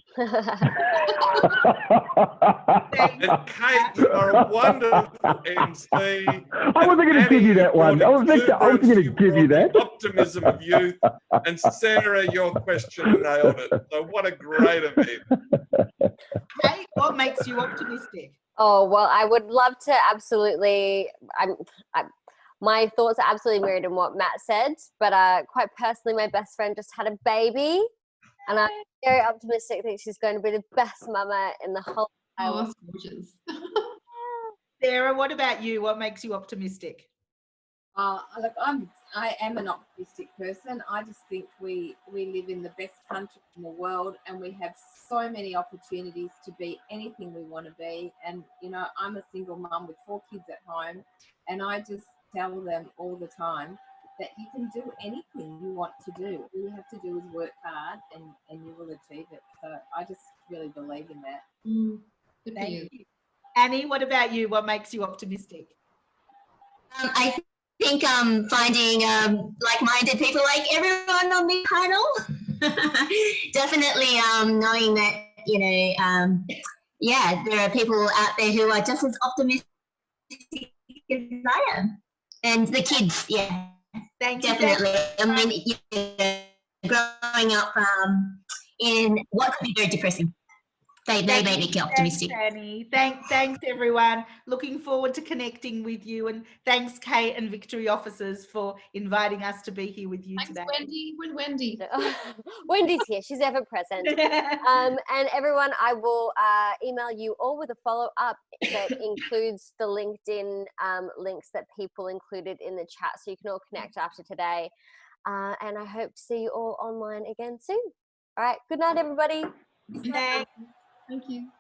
And Kate, you are a wonderful MC. I wasn't going to give you that one. I wasn't going to give you that. Optimism of youth. And Sarah, your question nailed it. So what a great event. Kate, what makes you optimistic? Oh, well, I would love to absolutely, my thoughts are absolutely mirrored in what Matt said, but quite personally, my best friend just had a baby, and I'm very optimistic that she's going to be the best mama in the whole Oh, that's gorgeous. Sarah, what about you? What makes you optimistic? Look, I am an optimistic person. I just think we live in the best country in the world, and we have so many opportunities to be anything we want to be. And you know, I'm a single mum with 4 kids at home, and I just tell them all the time that you can do anything you want to do. All you have to do is work hard, and you will achieve it. So I just really believe in that. Good for you. Annie, what about you? What makes you optimistic? I think finding like-minded people like everyone on the panel. Definitely knowing that, you know, yeah, there are people out there who are just as optimistic as I am. And the kids, yeah, definitely. I mean, yeah, growing up in what could be very depressing. They make me optimistic. Thanks, Annie. Thanks, everyone. Looking forward to connecting with you. And thanks, Kate and Victory officers, for inviting us to be here with you today. Thanks, Wendy. Where's Wendy? Wendy's here. She's ever present. And everyone, I will email you all with a follow-up that includes the LinkedIn links that people included in the chat, so you can all connect after today. And I hope to see you all online again soon. All right. Good night, everybody. Thanks. Thank you.